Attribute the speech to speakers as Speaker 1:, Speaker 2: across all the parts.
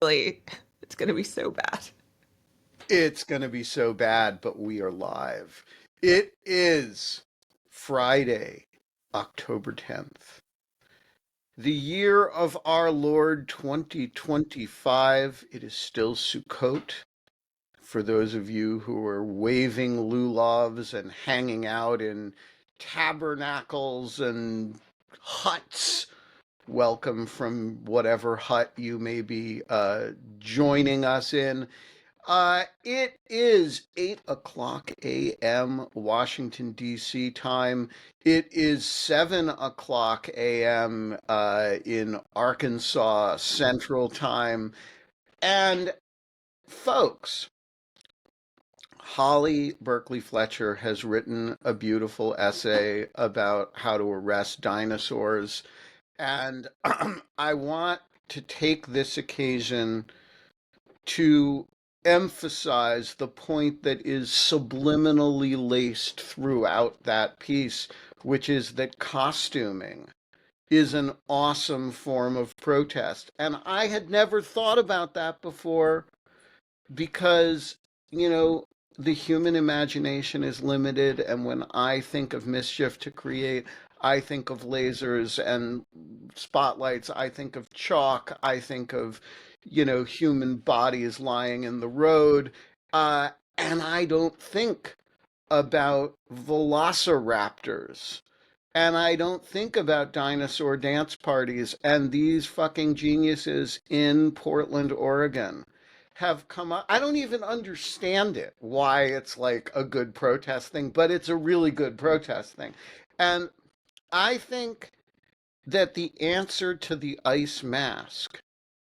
Speaker 1: Really, it's going to be so bad.
Speaker 2: It's going to be so bad, but we are live. It is Friday, October 10th, the year of our Lord 2025. It is still Sukkot. For those of you who are waving lulavs and hanging out in tabernacles and huts, welcome from whatever hut you may be joining us in. It is 8 o'clock a.m. Washington, D.C. time. It is 7 o'clock a.m. In Arkansas Central time. And folks, Holly Berkley Fletcher has written a beautiful essay about how to arrest dinosaurs. And I want to take this occasion to emphasize the point that is subliminally laced throughout that piece, which is that costuming is an awesome form of protest. And I had never thought about that before because, you know, the human imagination is limited. And when I think of mischief to create, I think of lasers and spotlights. I think of chalk. I think of, human bodies lying in the road. And I don't think about velociraptors. And I don't think about dinosaur dance parties. And these fucking geniuses in Portland, Oregon have come up. I don't even understand it, why it's like a good protest thing, but it's a really good protest thing. And I think that the answer to the ice mask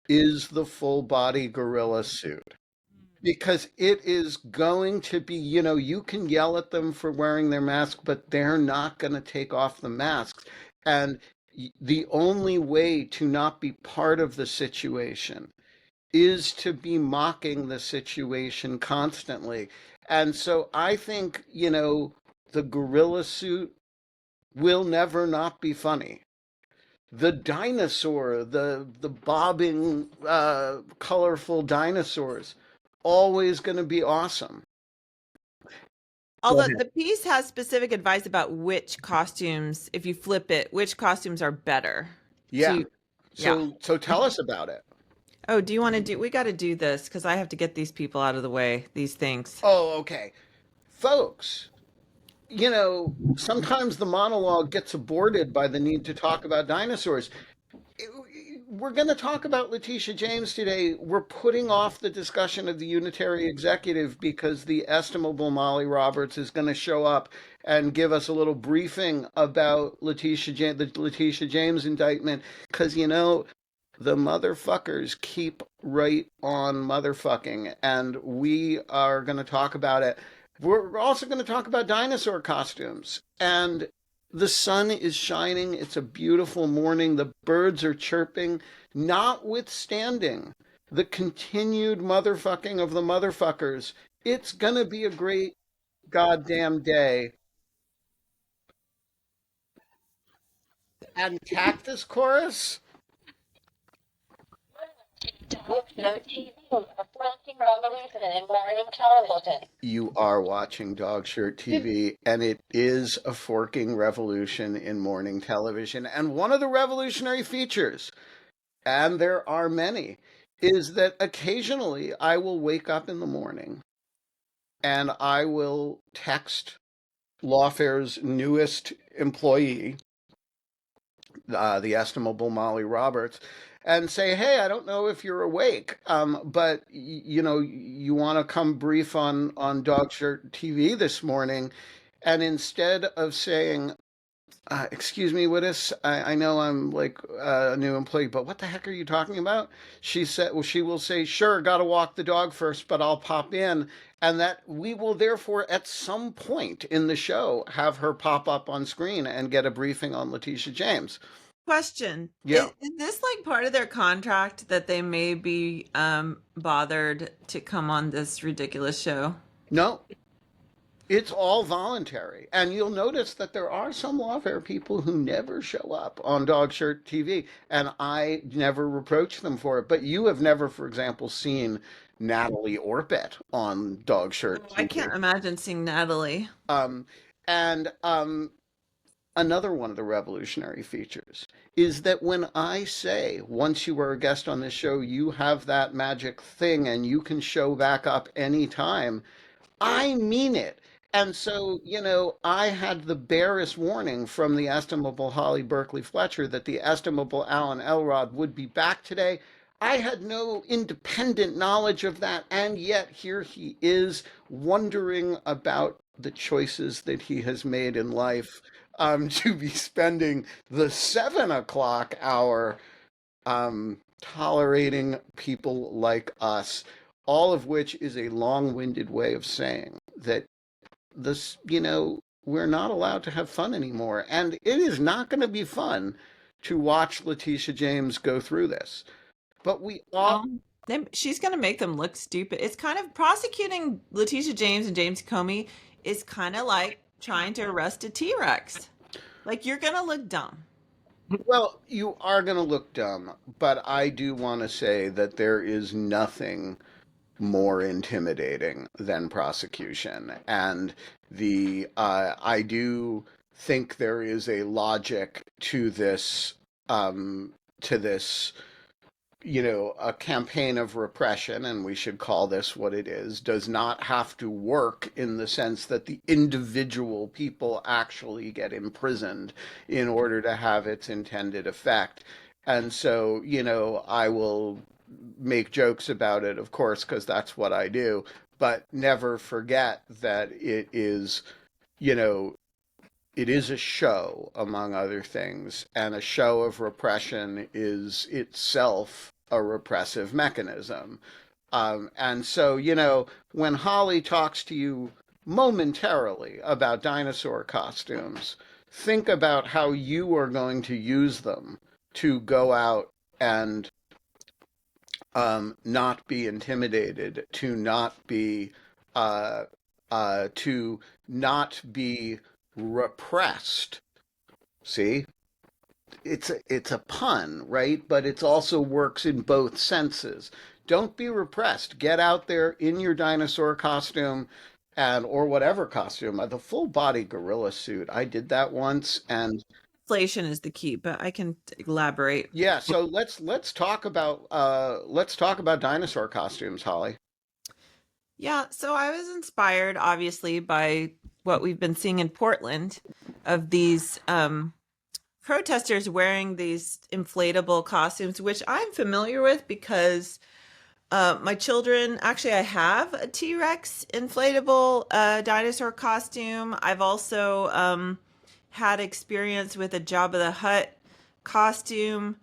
Speaker 2: is the full body gorilla suit because it is going to be, you can yell at them for wearing their mask, but they're not going to take off the masks. And the only way to not be part of the situation is to be mocking the situation constantly. And so I think, the gorilla suit will never not be funny. The dinosaur, the bobbing, colorful dinosaurs, always going to be awesome. Go
Speaker 1: Although
Speaker 2: ahead.
Speaker 1: the piece has specific advice about which costumes, if you flip it, which costumes are better
Speaker 2: Yeah.
Speaker 1: to, yeah.
Speaker 2: So tell us about it.
Speaker 1: Oh, do you want to we got to do this because I have to get these people out of the way, these things.
Speaker 2: Oh, okay. Folks, sometimes the monologue gets aborted by the need to talk about dinosaurs. We're going to talk about Letitia James today. We're putting off the discussion of the unitary executive because the estimable Molly Roberts is going to show up and give us a little briefing about the Letitia James indictment. Because, the motherfuckers keep right on motherfucking, and we are going to talk about it. We're also going to talk about dinosaur costumes. And the sun is shining. It's a beautiful morning. The birds are chirping, notwithstanding the continued motherfucking of the motherfuckers. It's going to be a great goddamn day. And Cactus Chorus? You are watching Dog Shirt TV, and it is a forking revolution in morning television. And one of the revolutionary features, and there are many, is that occasionally I will wake up in the morning and I will text Lawfare's newest employee, the estimable Molly Roberts, and say, "Hey, I don't know if you're awake, but you want to come brief on Dog Shirt TV this morning." And instead of saying, "Excuse me, Wittes, I know I'm like a new employee, but what the heck are you talking about?" She will say, "Sure, got to walk the dog first, but I'll pop in." And that we will therefore, at some point in the show, have her pop up on screen and get a briefing on Letitia James.
Speaker 1: Question.
Speaker 2: Yeah.
Speaker 1: Is this like part of their contract that they may be bothered to come on this ridiculous show?
Speaker 2: No, It's all voluntary. And you'll notice that there are some lawfare people who never show up on Dog Shirt TV, and I never reproach them for it. But you have never, for example, seen Natalie Orpett on Dog
Speaker 1: Oh,
Speaker 2: Shirt
Speaker 1: I
Speaker 2: TV.
Speaker 1: can't imagine seeing Natalie.
Speaker 2: Um, and another one of the revolutionary features is that when I say, once you are a guest on this show, you have that magic thing and you can show back up anytime, I mean it. And so, I had the barest warning from the estimable Holly Berkeley Fletcher that the estimable Alan Elrod would be back today. I had no independent knowledge of that, and yet here he is wondering about the choices that he has made in life, to be spending the 7 o'clock hour tolerating people like us, all of which is a long-winded way of saying that this, we're not allowed to have fun anymore. And it is not going to be fun to watch Letitia James go through this. But we all,
Speaker 1: No, she's gonna make them look stupid. It's kind of prosecuting Letitia James and James Comey is kind of like trying to arrest a T-Rex. Like you're gonna look dumb.
Speaker 2: well, you are going to look dumb, but I do want to say that there is nothing more intimidating than prosecution. And I do think there is a logic to this, a campaign of repression, and we should call this what it is, does not have to work in the sense that the individual people actually get imprisoned in order to have its intended effect. And so, I will make jokes about it, of course, because that's what I do, but never forget that you know, it is a show, among other things, and a show of repression is itself a repressive mechanism. And so, when Holly talks to you momentarily about dinosaur costumes, think about how you are going to use them to go out and not be intimidated, uh, to not be repressed. See, it's a pun, right? But it also works in both senses. Don't be repressed. Get out there in your dinosaur costume and or whatever costume, the full body gorilla suit. I did that once, and
Speaker 1: Inflation is the key, but I can elaborate.
Speaker 2: yeah. So let's talk about dinosaur costumes, Holly.
Speaker 1: Yeah, so I was inspired obviously by what we've been seeing in Portland of these protesters wearing these inflatable costumes, which I'm familiar with because my children actually, I have a T Rex inflatable dinosaur costume. I've also had experience with a Jabba the Hutt costume.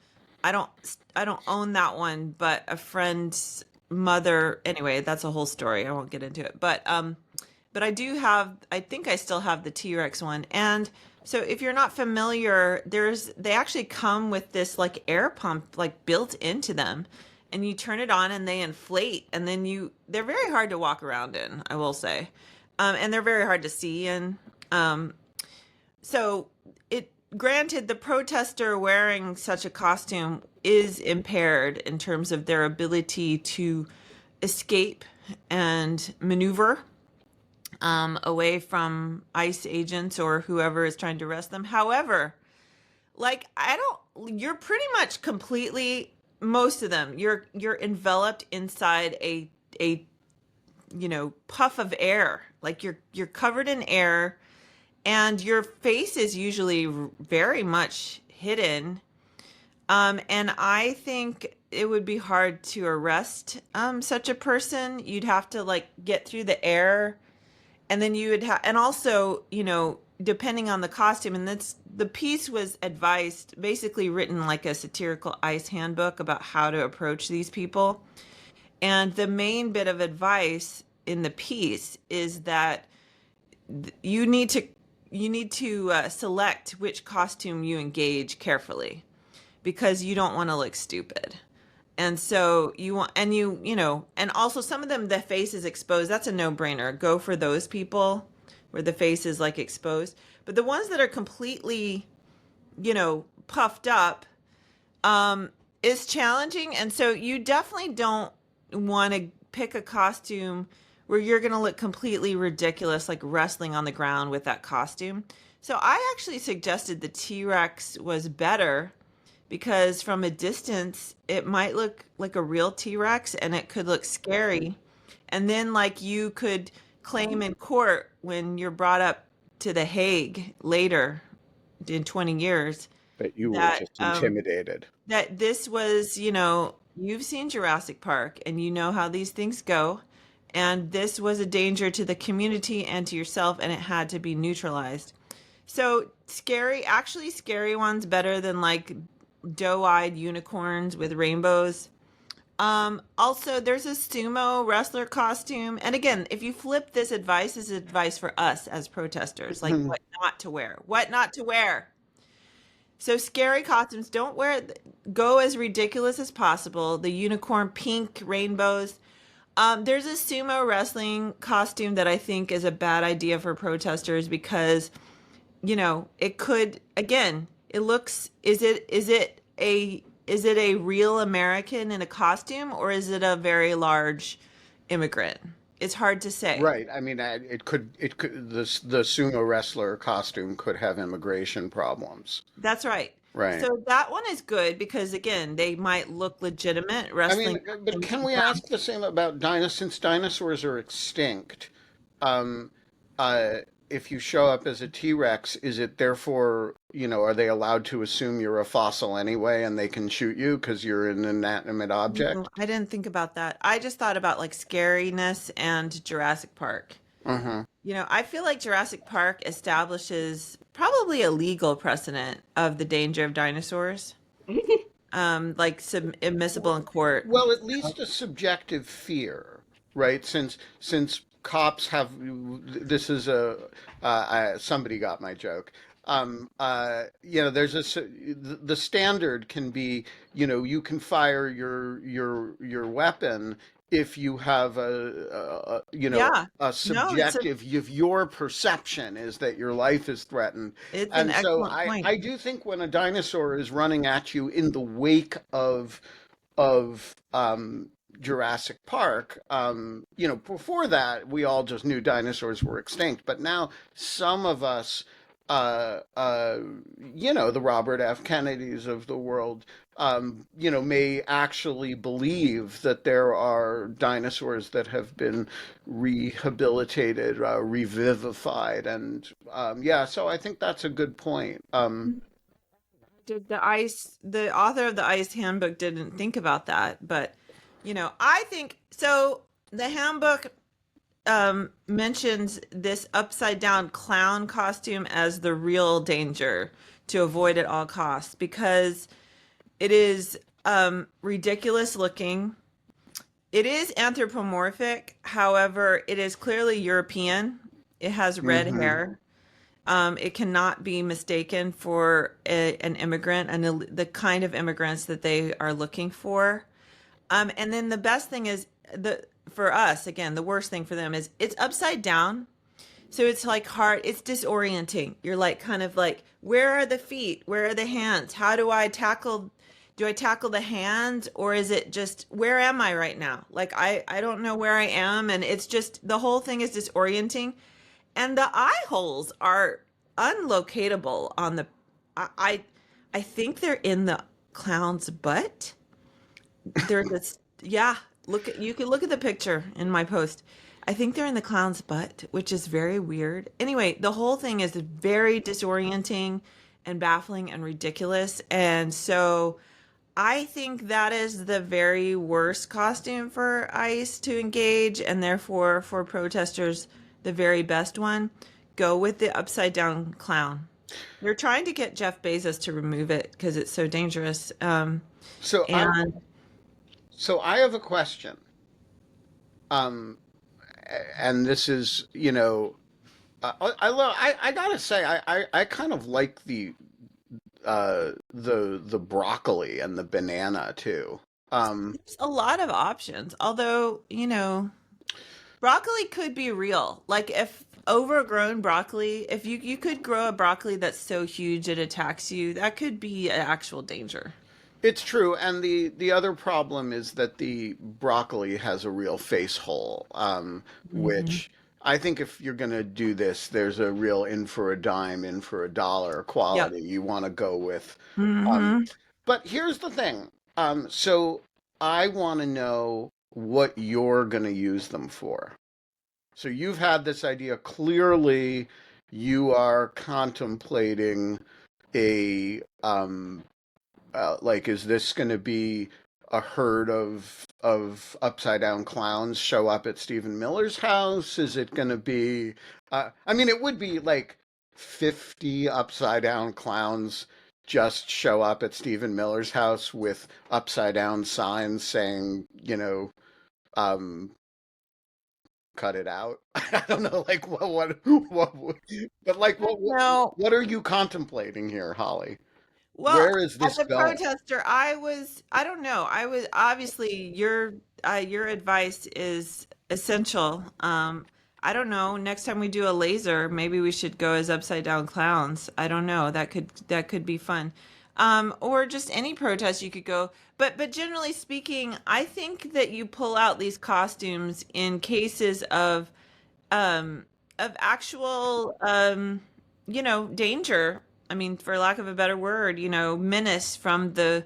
Speaker 1: I don't I don't own that one, but a friend's mother. Anyway, that's a whole story. I won't get into it. But I do have. I think I still have the T Rex one, and so if you're not familiar, they actually come with this like air pump like built into them, and you turn it on and they inflate, and then they're very hard to walk around in, I will say, and they're very hard to see in. Um, so it granted the protester wearing such a costume is impaired in terms of their ability to escape and maneuver away from ICE agents or whoever is trying to arrest them. However, like you're pretty much completely most of them. You're enveloped inside a puff of air. Like you're covered in air, and your face is usually very much hidden. And I think it would be hard to arrest such a person. You'd have to like get through the air, and then you would have, and also, depending on the costume, and that's the piece was advised, basically written like a satirical ICE handbook about how to approach these people. And the main bit of advice in the piece is that you need to select which costume you engage carefully because you don't want to look stupid. And so you want, and and also some of them, the face is exposed. That's a no brainer. Go for those people where the face is like exposed. But the ones that are completely, puffed up, is challenging. And so you definitely don't want to pick a costume where you're going to look completely ridiculous, like wrestling on the ground with that costume. So I actually suggested the T-Rex was better because from a distance, it might look like a real T-Rex and it could look scary. And then, like, you could claim in court when you're brought up to The Hague later in 20 years
Speaker 2: That you were
Speaker 1: that
Speaker 2: just intimidated.
Speaker 1: this was, you've seen Jurassic Park and you know how these things go. And this was a danger to the community and to yourself, and it had to be neutralized. So scary ones better than like doe-eyed unicorns with rainbows. Also, there's a sumo wrestler costume. And again, if you flip this is advice for us as protesters, like what not to wear. What not to wear. So scary costumes, don't wear go as ridiculous as possible. The unicorn pink rainbows. There's a sumo wrestling costume that I think is a bad idea for protesters because, it could again, it looks is it a real American in a costume or is it a very large immigrant? It's hard to say.
Speaker 2: Right. I mean, the sumo wrestler costume could have immigration problems.
Speaker 1: That's right.
Speaker 2: Right.
Speaker 1: So that one is good because again, they might look legitimate
Speaker 2: I mean,
Speaker 1: wrestling.
Speaker 2: but can we ask the same about since dinosaurs are extinct? Um, uh, if you show up as a T-Rex, is it therefore, are they allowed to assume you're a fossil anyway and they can shoot you because you're an inanimate
Speaker 1: No,
Speaker 2: object?
Speaker 1: I didn't think about that. I just thought about like scariness and Jurassic Park.
Speaker 2: Uh-huh.
Speaker 1: I feel like Jurassic Park establishes probably a legal precedent of the danger of dinosaurs, like admissible in court.
Speaker 2: Well, at least a subjective fear, right? Since cops have this is somebody got my joke. There's the standard can be, you can fire your weapon if you have
Speaker 1: Yeah.
Speaker 2: a
Speaker 1: No,
Speaker 2: subjective, if your perception is that your life is threatened.
Speaker 1: it's an
Speaker 2: And so
Speaker 1: excellent point.
Speaker 2: I do think when a dinosaur is running at you in the wake of Jurassic Park, before that we all just knew dinosaurs were extinct, but now some of us, uh, uh, the Robert F. Kennedys of the world, may actually believe that there are dinosaurs that have been rehabilitated, revivified, and yeah, so I think that's a good point.
Speaker 1: The author of the Ice Handbook didn't think about that, but I think so. The handbook mentions this upside down clown costume as the real danger to avoid at all costs because it is ridiculous looking. It is anthropomorphic. However, it is clearly European. It has red
Speaker 2: Hmm.
Speaker 1: hair. It cannot be mistaken for an immigrant and the kind of immigrants that they are looking for. And then the best thing is for us, again, the worst thing for them is it's upside down. So it's like hard, it's disorienting. You're like kind of like, where are the feet? Where are the hands? Do I tackle the hands or is it just where am I right now? Like I don't know where I am and it's just the whole thing is disorienting. And the eye holes are unlocatable on the I think they're in the clown's butt. There's this, yeah, you can look at the picture in my post. I think they're in the clown's butt, which is very weird. Anyway, the whole thing is very disorienting and baffling and ridiculous. And so I think that is the very worst costume for ICE to engage, and therefore for protesters, the very best one. Go with the upside down clown. They're trying to get Jeff Bezos to remove it because it's so dangerous.
Speaker 2: So
Speaker 1: And
Speaker 2: so I have a question. Um, and this is, I gotta say, I kind of like the broccoli and the banana too.
Speaker 1: there's a lot of options. Although, broccoli could be real. Like if overgrown broccoli, if you could grow a broccoli that's so huge it attacks you, that could be an actual danger.
Speaker 2: It's true, and the other problem is that the broccoli has a real face hole,
Speaker 1: Hmm.
Speaker 2: which I think if you're going to do this, there's a real in for a dime, in for a dollar
Speaker 1: Yep.
Speaker 2: quality you want to go with. Um,
Speaker 1: Hmm.
Speaker 2: but here's the thing. So I want to know what you're going to use them for. So you've had this idea. Clearly, you are contemplating a like, is this going to be a herd of upside down clowns show up at Stephen Miller's house? Is it going to be? I mean, it would be like 50 upside down clowns just show up at Stephen Miller's house with upside down signs saying, um, cut it out. I don't know, like but like
Speaker 1: No.
Speaker 2: what are you contemplating here, Holly?
Speaker 1: Well,
Speaker 2: Where is
Speaker 1: as
Speaker 2: this
Speaker 1: a
Speaker 2: going?
Speaker 1: protester, I don't know. I was obviously your advice is essential. I don't know. Next time we do a laser, maybe we should go as upside down clowns. I don't know. That could be fun. Or just any protest you could go. But generally speaking, I think that you pull out these costumes in cases um of actual danger. I mean, for lack of a better word, menace from the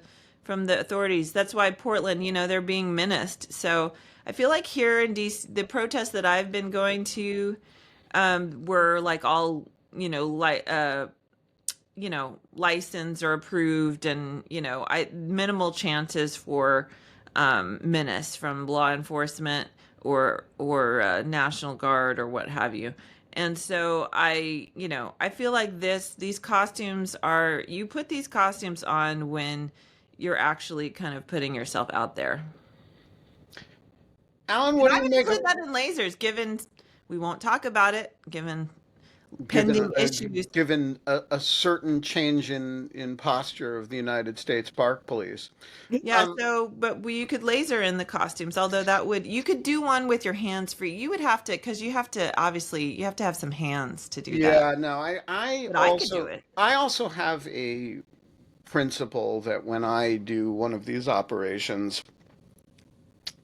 Speaker 1: authorities. That's why Portland, they're being menaced. So I feel like here in DC, the protests that I've been going to were like all, licensed or approved, and I minimal chances for menace from law enforcement or National Guard or what have you. And so I feel like these costumes are you put these costumes on when you're actually kind of putting yourself out there.
Speaker 2: Alan,
Speaker 1: And
Speaker 2: what do
Speaker 1: I
Speaker 2: you
Speaker 1: would
Speaker 2: make of
Speaker 1: include that in lasers, given we won't talk about it, given
Speaker 2: given
Speaker 1: pending issues.
Speaker 2: given a certain change in posture of the United States Park Police?
Speaker 1: Yeah,
Speaker 2: Um,
Speaker 1: so but you could laser in the costumes, although you could do one with your hands free. You would have to, because you have to have some hands to do that.
Speaker 2: yeah, no, I
Speaker 1: But I could do
Speaker 2: also
Speaker 1: it.
Speaker 2: I also have a principle that when I do one of these operations,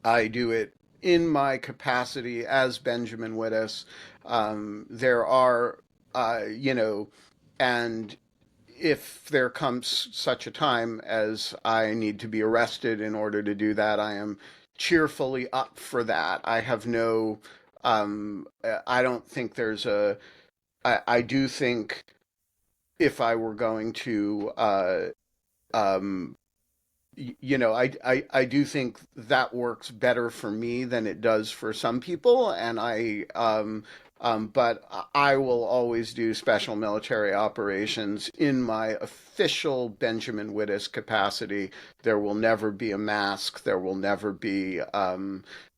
Speaker 2: I do it in my capacity as Benjamin Wittes. There are, and if there comes such a time as I need to be arrested in order to do that, I am cheerfully up for that. I have no, I don't think there's I do think if I were going to, um, I do think that works better for me than it does for some people, and but I will always do special military operations in my official Benjamin Wittes capacity. There will never be a mask. There will never be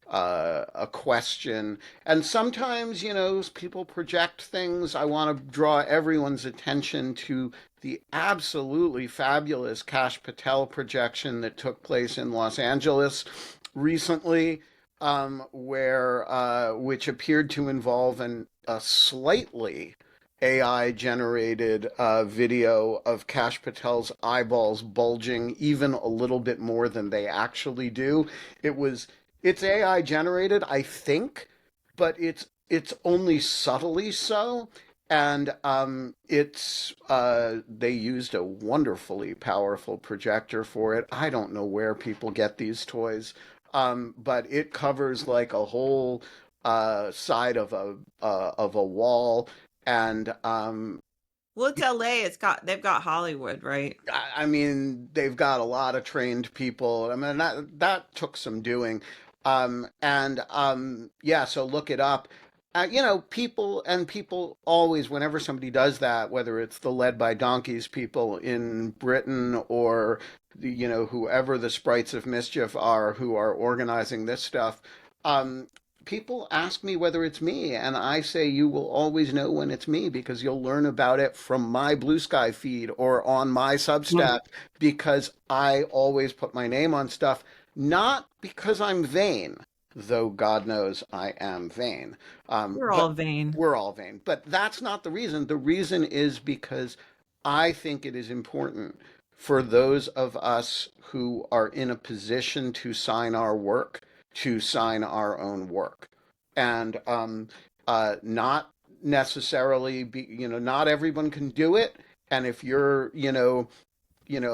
Speaker 2: a question. And sometimes, people project things. I want to draw everyone's attention to the absolutely fabulous Kash Patel projection that took place in Los Angeles recently, where which appeared to involve a slightly AI generated video of Kash Patel's eyeballs bulging even a little bit more than they actually do. It was it's AI generated, I think, but it's only subtly so. And it's they used a wonderfully powerful projector for it. I don't know where people get these toys, but it covers like a whole side of a wall, and
Speaker 1: Well, it's LA. They've got Hollywood, right?
Speaker 2: I mean, they've got a lot of trained people. I mean, that took some doing. Yeah, so look it up. People always, whenever somebody does that, whether it's the Led by Donkeys people in Britain or whoever the sprites of mischief are who are organizing this stuff, um, people ask me whether it's me, and I say you will always know when it's me because you'll learn about it from my Blue Sky feed or on my Substack because I always put my name on stuff, not because I'm vain. though God knows I am vain.
Speaker 1: We're
Speaker 2: But
Speaker 1: all vain.
Speaker 2: we're all vain. But that's not the reason. The reason is because I think it is important for those of us who are in a position to sign our work to sign our own work. And not necessarily be, not everyone can do it. And if you're,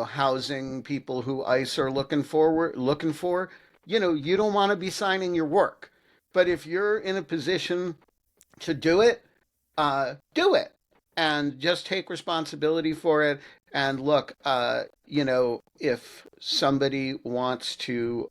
Speaker 2: housing people who ICE are looking for, you don't want to be signing your work. But if you're in a position to do it, and just take responsibility for it. And look, if somebody wants to,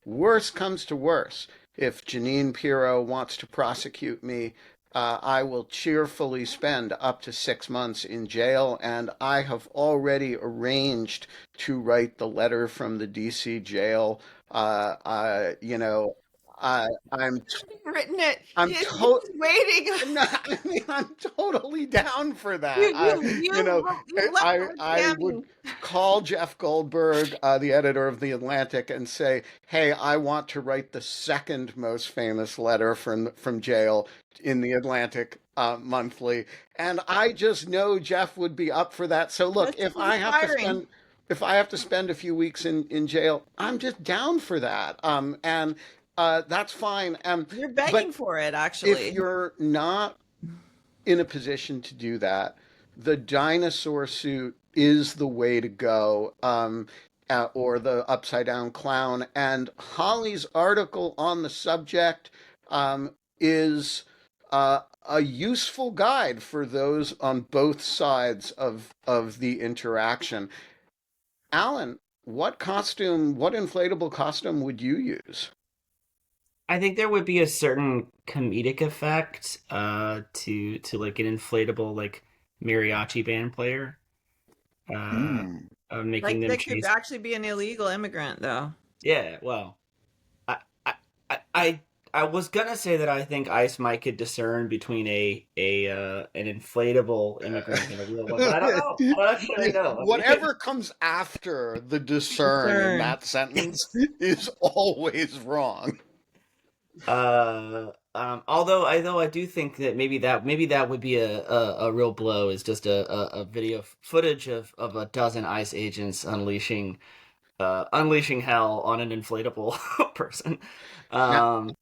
Speaker 2: worse comes to worse, if Janine Pirro wants to prosecute me, I will cheerfully spend up to 6 months in jail, and I have already arranged to write the letter from the DC jail. I'm
Speaker 1: Written it.
Speaker 2: I'm
Speaker 1: He's
Speaker 2: to
Speaker 1: waiting.
Speaker 2: no, I mean, I'm totally down for
Speaker 1: You
Speaker 2: that.
Speaker 1: you you you left her
Speaker 2: I would
Speaker 1: jamming.
Speaker 2: call Jeff Goldberg, the editor of The Atlantic, and say, "Hey, I want to write the second most famous letter from jail in The Atlantic monthly." And I just know Jeff would be up for that. So look,
Speaker 1: That's inspiring.
Speaker 2: if I have to spend a few weeks in jail, I'm just down for that. And that's fine.
Speaker 1: You're
Speaker 2: But
Speaker 1: begging for it,
Speaker 2: if
Speaker 1: actually.
Speaker 2: you're not in a position to do that, the dinosaur suit is the way to go, or the upside down clown. And Holly's article on the subject is a useful guide for those on both sides of the interaction. Alan, what inflatable costume would you use?
Speaker 3: I think there would be a certain comedic effect to like an inflatable like mariachi band player, uh
Speaker 2: Mm.
Speaker 3: making
Speaker 1: Like
Speaker 3: them
Speaker 1: that could
Speaker 3: chase.
Speaker 1: actually be an illegal immigrant, though.
Speaker 3: Yeah, well, I I I was gonna say that I think ICE might could discern between a an inflatable immigrant and a real one, but I don't know. I don't actually know. I mean,
Speaker 2: Whatever comes after the discern in
Speaker 1: Concern.
Speaker 2: that sentence is always wrong.
Speaker 3: although I do think that maybe that would be a real blow is just a video footage of a dozen ICE agents unleashing hell on an inflatable person.
Speaker 2: Now,
Speaker 3: Um,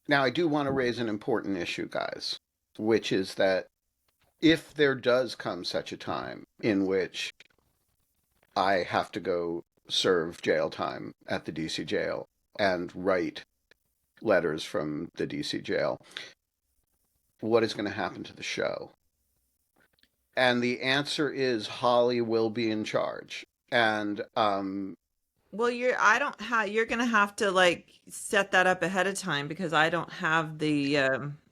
Speaker 2: now I do want to raise an important issue, guys, which is that if there does come such a time in which I have to go serve jail time at the DC jail and write letters from the DC jail, what is going to happen to the show? And the answer is Holly will be in charge. And
Speaker 1: Well, I don't have you're gonna have to like set that up ahead of time because I don't have the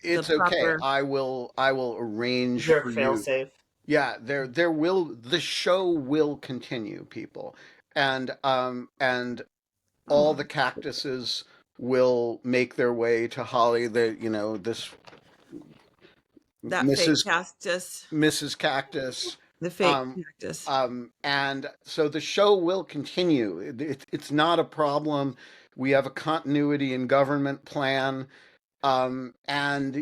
Speaker 2: it's okay.
Speaker 1: proper
Speaker 2: I will
Speaker 3: is
Speaker 2: arrange
Speaker 3: there a
Speaker 2: for
Speaker 3: fail
Speaker 2: you.
Speaker 3: safe?
Speaker 2: Yeah, the show will continue, people. And all the cactuses will make their way to Holly, this
Speaker 1: that fake
Speaker 2: Mrs.
Speaker 1: cactus,
Speaker 2: Mrs. Cactus.
Speaker 1: the fake
Speaker 2: Um,
Speaker 1: cactus.
Speaker 2: and so the show will continue. It's not a problem. We have a continuity in government plan. And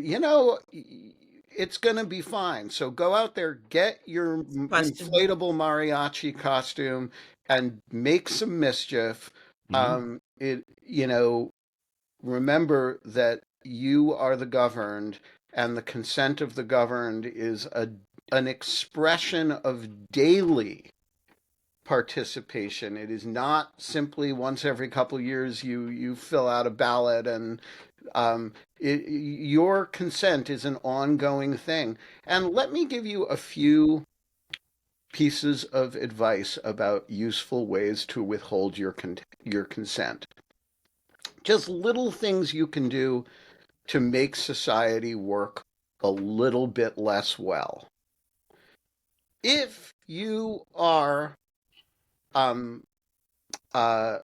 Speaker 2: it's going to be fine. So go out there, get your
Speaker 1: Question.
Speaker 2: inflatable mariachi costume and make some mischief.
Speaker 3: Hmm.
Speaker 2: Remember that you are the governed, and the consent of the governed is an expression of daily participation. It is not simply once every couple of years you fill out a ballot, and your consent is an ongoing thing. And let me give you a few pieces of advice about useful ways to withhold your consent. Just little things you can do to make society work a little bit less well. If you are um, uh,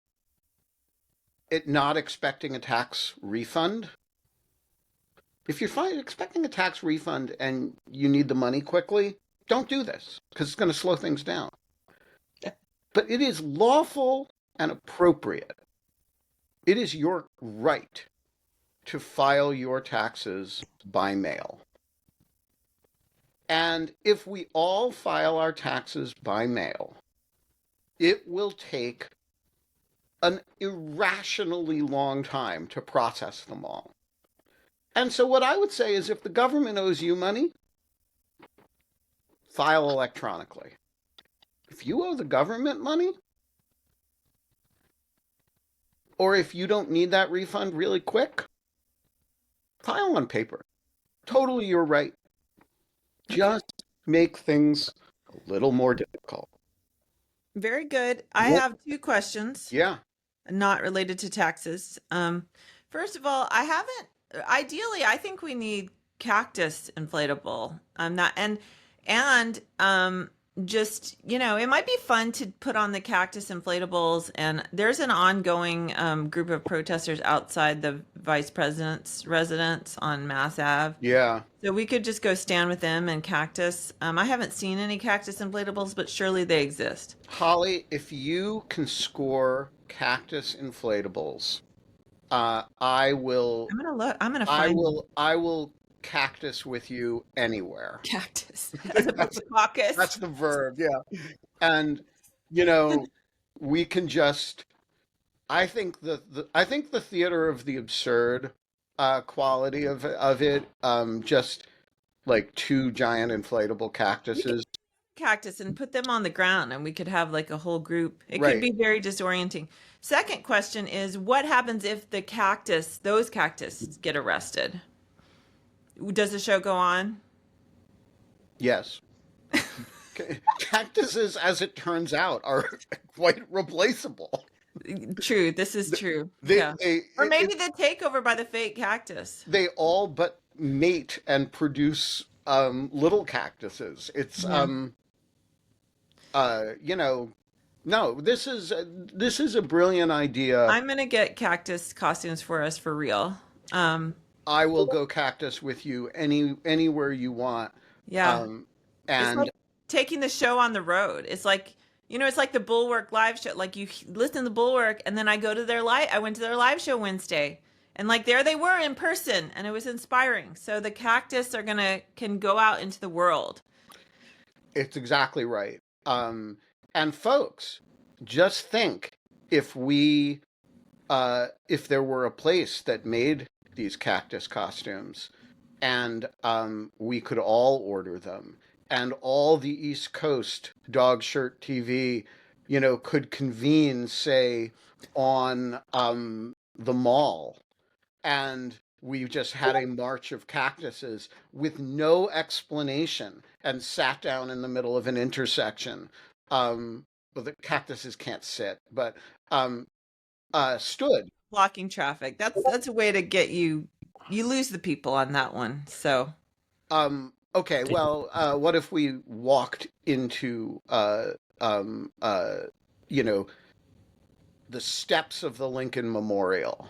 Speaker 2: not expecting a tax refund, if you're expecting a tax refund and you need the money quickly, don't do this because it's going to slow things down. But it is lawful and appropriate It is your right to file your taxes by mail. And if we all file our taxes by mail, it will take an irrationally long time to process them all. And so, what I would say is if the government owes you money, file electronically. If you owe the government money, or if you don't need that refund really quick, file on paper. Totally your right. Just make things a little more difficult.
Speaker 1: Very good. I
Speaker 2: Well,
Speaker 1: have two questions,
Speaker 2: yeah,
Speaker 1: not related to taxes. First of all, I haven't. Ideally, I think we need cactus inflatable. I'm not, and just it might be fun to put on the cactus inflatables. And there's an ongoing group of protesters outside the vice president's residence on Mass Ave.
Speaker 2: yeah.
Speaker 1: So we could just go stand with them and cactus. I haven't seen any cactus inflatables, but surely they exist.
Speaker 2: Holly, if you can score cactus inflatables, I will,
Speaker 1: I'm gonna look. I'm gonna
Speaker 2: I
Speaker 1: find
Speaker 2: will, I will cactus with you anywhere.
Speaker 1: cactus as opposed to caucus.
Speaker 2: That's the verb, yeah. And you know, we can just. I think the theater of the absurd quality of it, just like two giant inflatable
Speaker 1: We could
Speaker 2: cactuses.
Speaker 1: cactus and put them on the ground, and we could have like a whole group. It could
Speaker 2: Right.
Speaker 1: be very disorienting. Second question is, what happens if those cactus, get arrested? Does the show go on?
Speaker 2: Yes. Cactuses, as it turns out, are quite replaceable.
Speaker 1: True. This is true.
Speaker 2: They
Speaker 1: Yeah.
Speaker 2: they
Speaker 1: Or
Speaker 2: it,
Speaker 1: maybe the takeover by the fake cactus.
Speaker 2: they all but mate and produce little cactuses. It's
Speaker 1: Yeah.
Speaker 2: you know, no, this is a brilliant idea.
Speaker 1: I'm gonna get cactus costumes for us for real. Um,
Speaker 2: I will go cactus with you anywhere you want.
Speaker 1: yeah.
Speaker 2: Um,
Speaker 1: It's
Speaker 2: and
Speaker 1: like taking the show on the road. It's like, it's like the Bulwark live show. Like you listen to the Bulwark, and then I go to their live. I went to their live show Wednesday, and like there they were in person, and it was inspiring. So the cactus can go out into the world.
Speaker 2: it's exactly right. And folks, just think if we if there were a place that made these cactus costumes and we could all order them and all the East Coast dog shirt TV, could convene, say, on the mall, and we just had a march of cactuses with no explanation and sat down in the middle of an intersection. Well, the cactuses can't sit, but stood.
Speaker 1: Blocking traffic. That's a way to get you. You lose the people on that one. So
Speaker 2: Okay, well, what if we walked into, um, uh, you know, the steps of the Lincoln Memorial,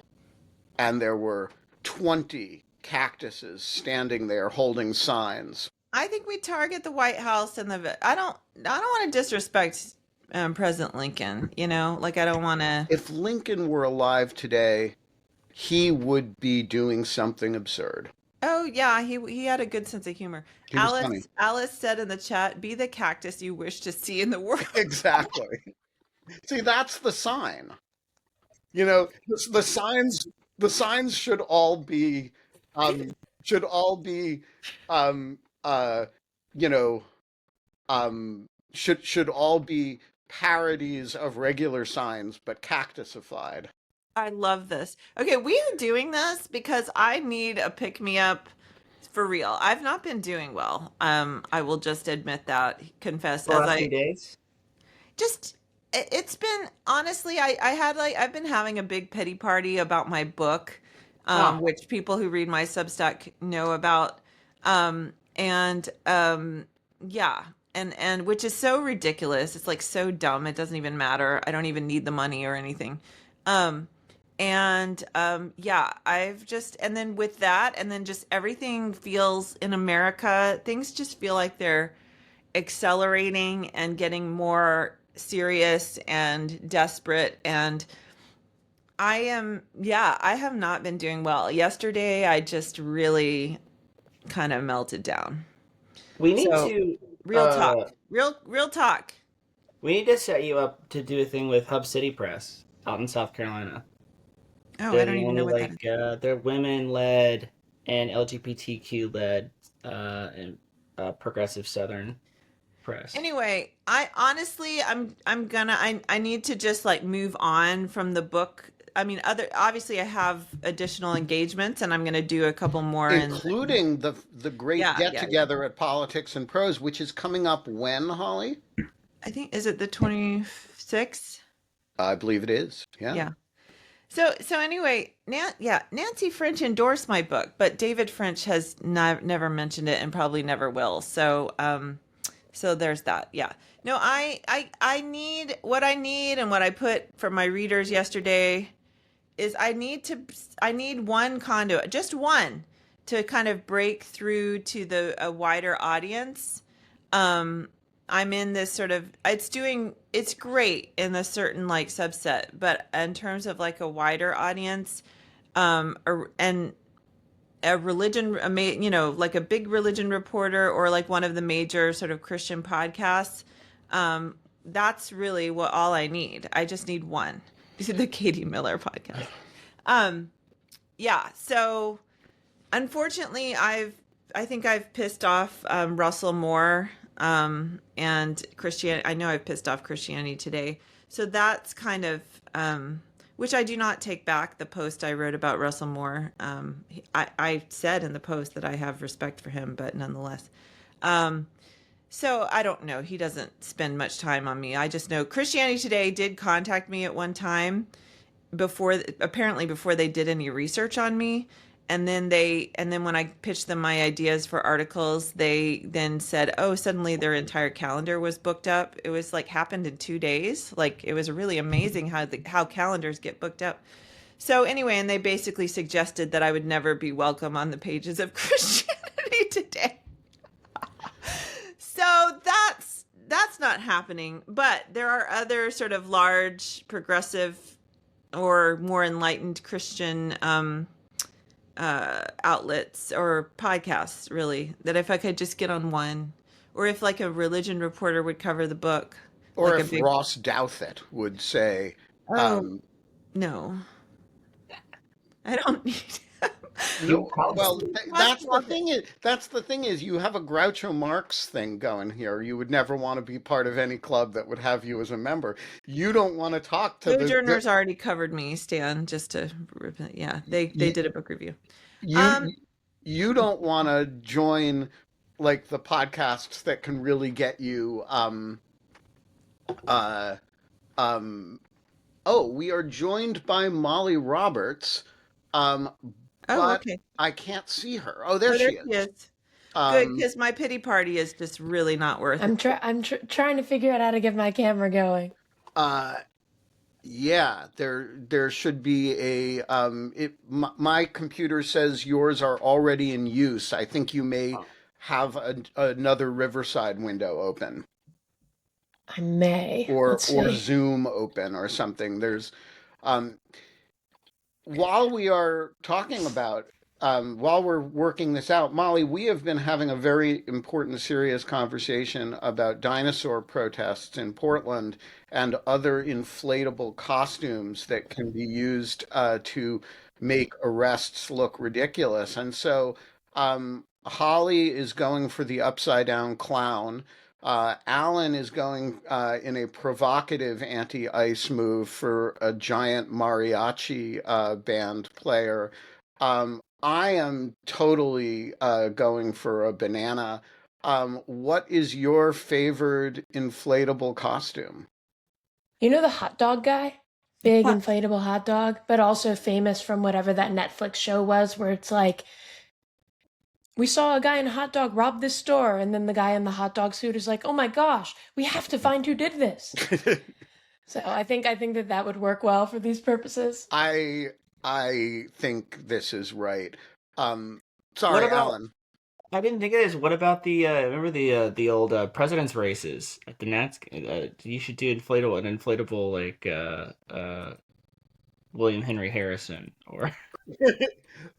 Speaker 2: and there were 20 cactuses standing there holding signs?
Speaker 1: I think we target the White House and I don't want to disrespect President Lincoln. Like I don't want to.
Speaker 2: If Lincoln were alive today, he would be doing something absurd.
Speaker 1: Oh yeah, he had a good sense of humor.
Speaker 2: He was funny.
Speaker 1: Alice said in the chat, "Be the cactus you wish to see in the world."
Speaker 2: Exactly. See, that's the sign. The signs should all be um you know should all be parodies of regular signs but cactusified.
Speaker 1: I love this. Okay, we are doing this because I need a pick me up for real. I've not been doing well. I will just admit that, confess
Speaker 3: The
Speaker 1: as
Speaker 3: last
Speaker 1: I
Speaker 3: few days.
Speaker 1: just it's been honestly I had like I've been having a big pity party about my book,
Speaker 3: Oh,
Speaker 1: which people who read my Substack know about. And yeah, and which is so ridiculous. It's like so dumb. It doesn't even matter. I don't even need the money or anything. Um and yeah, I've just and then with that and then just everything feels in America, things just feel like they're accelerating and getting more serious and desperate, and I have not been doing well. Yesterday, I just really kind of melted down.
Speaker 3: We need
Speaker 1: So,
Speaker 3: to
Speaker 1: real talk. Real talk.
Speaker 3: we need to set you up to do a thing with Hub City Press out in South Carolina.
Speaker 1: Oh, I
Speaker 3: They're
Speaker 1: don't
Speaker 3: the
Speaker 1: even
Speaker 3: only
Speaker 1: know what that is.
Speaker 3: they're women led and LGBTQ led and progressive Southern press.
Speaker 1: Anyway, I honestly, I need to just like move on from the book. I mean, obviously I have additional engagements and I'm gonna do a couple more and
Speaker 2: Including the great
Speaker 1: yeah,
Speaker 2: get
Speaker 1: yeah, yeah.
Speaker 2: together at Politics and Prose, which is coming up when, Holly?
Speaker 1: I think is it the 26th?
Speaker 2: I believe it is. Yeah.
Speaker 1: Yeah. So anyway, Nancy French endorsed my book, but David French has never mentioned it and probably never will. So there's that. Yeah. No, I need what I need and what I put for my readers yesterday is I need one conduit, just one, to kind of break through to the a wider audience. Um, I'm in this sort of it's great in a certain like subset, but in terms of like a wider audience, and a religion, like a big religion reporter or like one of the major sort of Christian podcasts, that's really what all I need. I just need one. The Katie Miller podcast. Um, yeah. So unfortunately, I think I've pissed off Russell Moore and Christian. I know I've pissed off Christianity Today. So that's kind of which I do not take back the post I wrote about Russell Moore. I said in the post that I have respect for him, but nonetheless. So I don't know. He doesn't spend much time on me. I just know Christianity Today did contact me at one time before they did any research on me. And then when I pitched them my ideas for articles, they then said, "Oh, suddenly their entire calendar was booked up." It was like happened in 2 days. Like it was really amazing how calendars get booked up. So anyway, and they basically suggested that I would never be welcome on the pages of Christianity Today. So that's not happening. But there are other sort of large progressive or more enlightened Christian outlets or podcasts, really, that if I could just get on one, or if like a religion reporter would cover the book,
Speaker 2: Or
Speaker 1: like a
Speaker 2: if
Speaker 1: big.
Speaker 2: Ross Douthat would say,
Speaker 1: Oh
Speaker 2: um,
Speaker 1: no, I don't need.
Speaker 3: You
Speaker 2: well,
Speaker 3: probably
Speaker 2: that's the thing is you have a Groucho Marx thing going here. You would never want to be part of any club that would have you as a member. You don't want to talk to
Speaker 1: Sojourners already covered me, Stan. Just to, yeah, they
Speaker 2: you
Speaker 1: did a book review.
Speaker 2: you, you don't want to join like the podcasts that can really get you uh um oh, we are joined by Molly Roberts. Um,
Speaker 1: Oh,
Speaker 2: but
Speaker 1: okay.
Speaker 2: I can't see her. Oh, there
Speaker 1: Oh, there
Speaker 2: she
Speaker 1: she
Speaker 2: is.
Speaker 1: is. Good,
Speaker 2: Um,
Speaker 1: because my pity party is just really not worth it.
Speaker 4: Trying to figure out how to get my camera going.
Speaker 2: uh, yeah, there should be a my computer says yours are already in use. I think you may have another Riverside window open
Speaker 4: I may.
Speaker 2: or
Speaker 4: Let's see.
Speaker 2: Zoom open or something. There's um while we are talking about, while we're working this out, Molly, we have been having a very important, serious conversation about dinosaur protests in Portland and other inflatable costumes that can be used to make arrests look ridiculous. And so, Holly is going for the upside down clown. Alan is going in a provocative anti-ice move for a giant mariachi band player. I am totally going for a banana. What is your favored inflatable costume?
Speaker 4: You know the hot dog guy? Big inflatable hot dog, but also famous from whatever that Netflix show was where it's like, we saw a guy in a hot dog rob this store, and then the guy in the hot dog suit is like, "Oh my gosh, we have to find who did this." So I think that would work well for these purposes.
Speaker 2: I think this is right. Um,
Speaker 3: What
Speaker 2: sorry,
Speaker 3: about?
Speaker 2: Alan.
Speaker 3: I didn't think of this. What about the remember the old president's races at the Nats? You should do an inflatable like William Henry Harrison or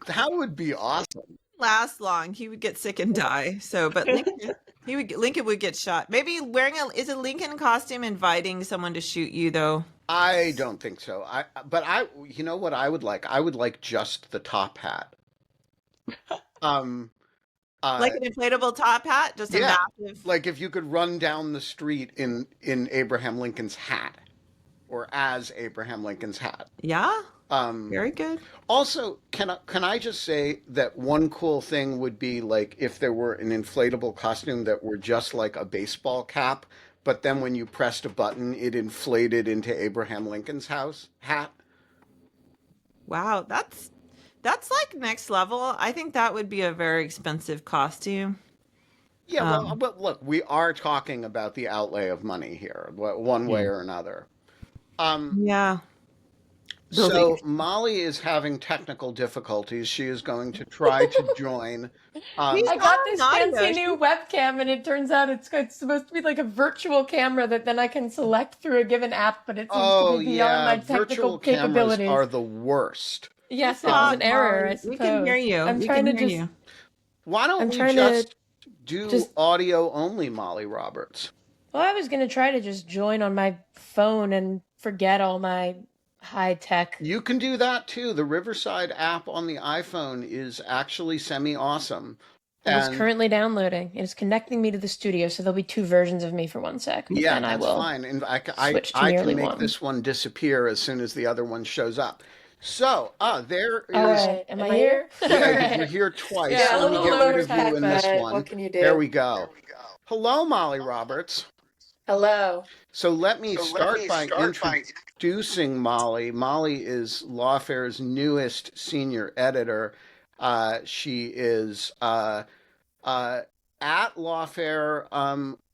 Speaker 2: That would be awesome.
Speaker 1: Last long. He would get sick and die. So, but Lincoln would get shot. Maybe is a Lincoln costume inviting someone to shoot you though?
Speaker 2: I don't think so. You know what I would like? I would like just the top hat. Um,
Speaker 1: Like an inflatable top hat, just a
Speaker 2: yeah,
Speaker 1: massive.
Speaker 2: like if you could run down the street in Abraham Lincoln's hat, or as Abraham Lincoln's hat.
Speaker 1: Yeah,
Speaker 2: Um,
Speaker 1: very good.
Speaker 2: Also, can I just say that one cool thing would be like if there were an inflatable costume that were just like a baseball cap, but then when you pressed a button, it inflated into Abraham Lincoln's house hat.
Speaker 1: Wow, that's like next level. I think that would be a very expensive costume.
Speaker 2: Yeah, well,
Speaker 1: Um,
Speaker 2: but look, we are talking about the outlay of money here, one way
Speaker 3: Hmm.
Speaker 2: or another. Um,
Speaker 1: yeah, building.
Speaker 2: so Molly is having technical difficulties. She is going to try to join.
Speaker 1: She's
Speaker 2: Um,
Speaker 4: I
Speaker 1: not
Speaker 4: got this
Speaker 1: naughty
Speaker 4: fancy
Speaker 1: though.
Speaker 4: new webcam, and it turns out it's supposed to be like a virtual camera that then I can select through a given app, but it seems to
Speaker 2: oh
Speaker 4: be beyond
Speaker 2: yeah,
Speaker 4: my technical
Speaker 2: virtual cameras
Speaker 4: capabilities.
Speaker 2: are the worst.
Speaker 4: Yes, it was
Speaker 1: Stop,
Speaker 4: an error, I
Speaker 1: Molly. We can hear
Speaker 4: suppose.
Speaker 1: you.
Speaker 4: I'm
Speaker 1: We
Speaker 4: trying
Speaker 1: can
Speaker 4: to
Speaker 1: hear
Speaker 4: just,
Speaker 1: you.
Speaker 2: Why don't
Speaker 4: I'm
Speaker 2: we
Speaker 4: trying to
Speaker 2: just do
Speaker 4: just,
Speaker 2: audio only, Molly Roberts?
Speaker 4: well, I was gonna try to just join on my phone and forget all my high tech.
Speaker 2: You can do that too. The Riverside app on the iPhone is actually semi-awesome.
Speaker 4: It is
Speaker 2: And
Speaker 4: currently downloading. It is connecting me to the studio, so there'll be two versions of me for 1 sec, but
Speaker 2: yeah,
Speaker 4: then I
Speaker 2: that's
Speaker 4: will
Speaker 2: fine. And
Speaker 4: switch to
Speaker 2: I can
Speaker 4: merely
Speaker 2: make
Speaker 4: one.
Speaker 2: this one disappear as soon as the other one shows up. So, there
Speaker 4: All
Speaker 2: is,
Speaker 4: right, am I here? All
Speaker 2: yeah, you're
Speaker 4: right.
Speaker 2: here twice.
Speaker 4: Yeah, a
Speaker 2: Let me
Speaker 4: little
Speaker 2: get rid
Speaker 4: lower
Speaker 2: of you
Speaker 4: tech,
Speaker 2: in this
Speaker 4: but
Speaker 2: one.
Speaker 4: what can you
Speaker 2: There
Speaker 4: do?
Speaker 2: we go. Hello, Molly Roberts.
Speaker 4: Hello.
Speaker 2: So let me start by introducing Molly. Molly is Lawfare's newest senior editor. She is uh, at Lawfare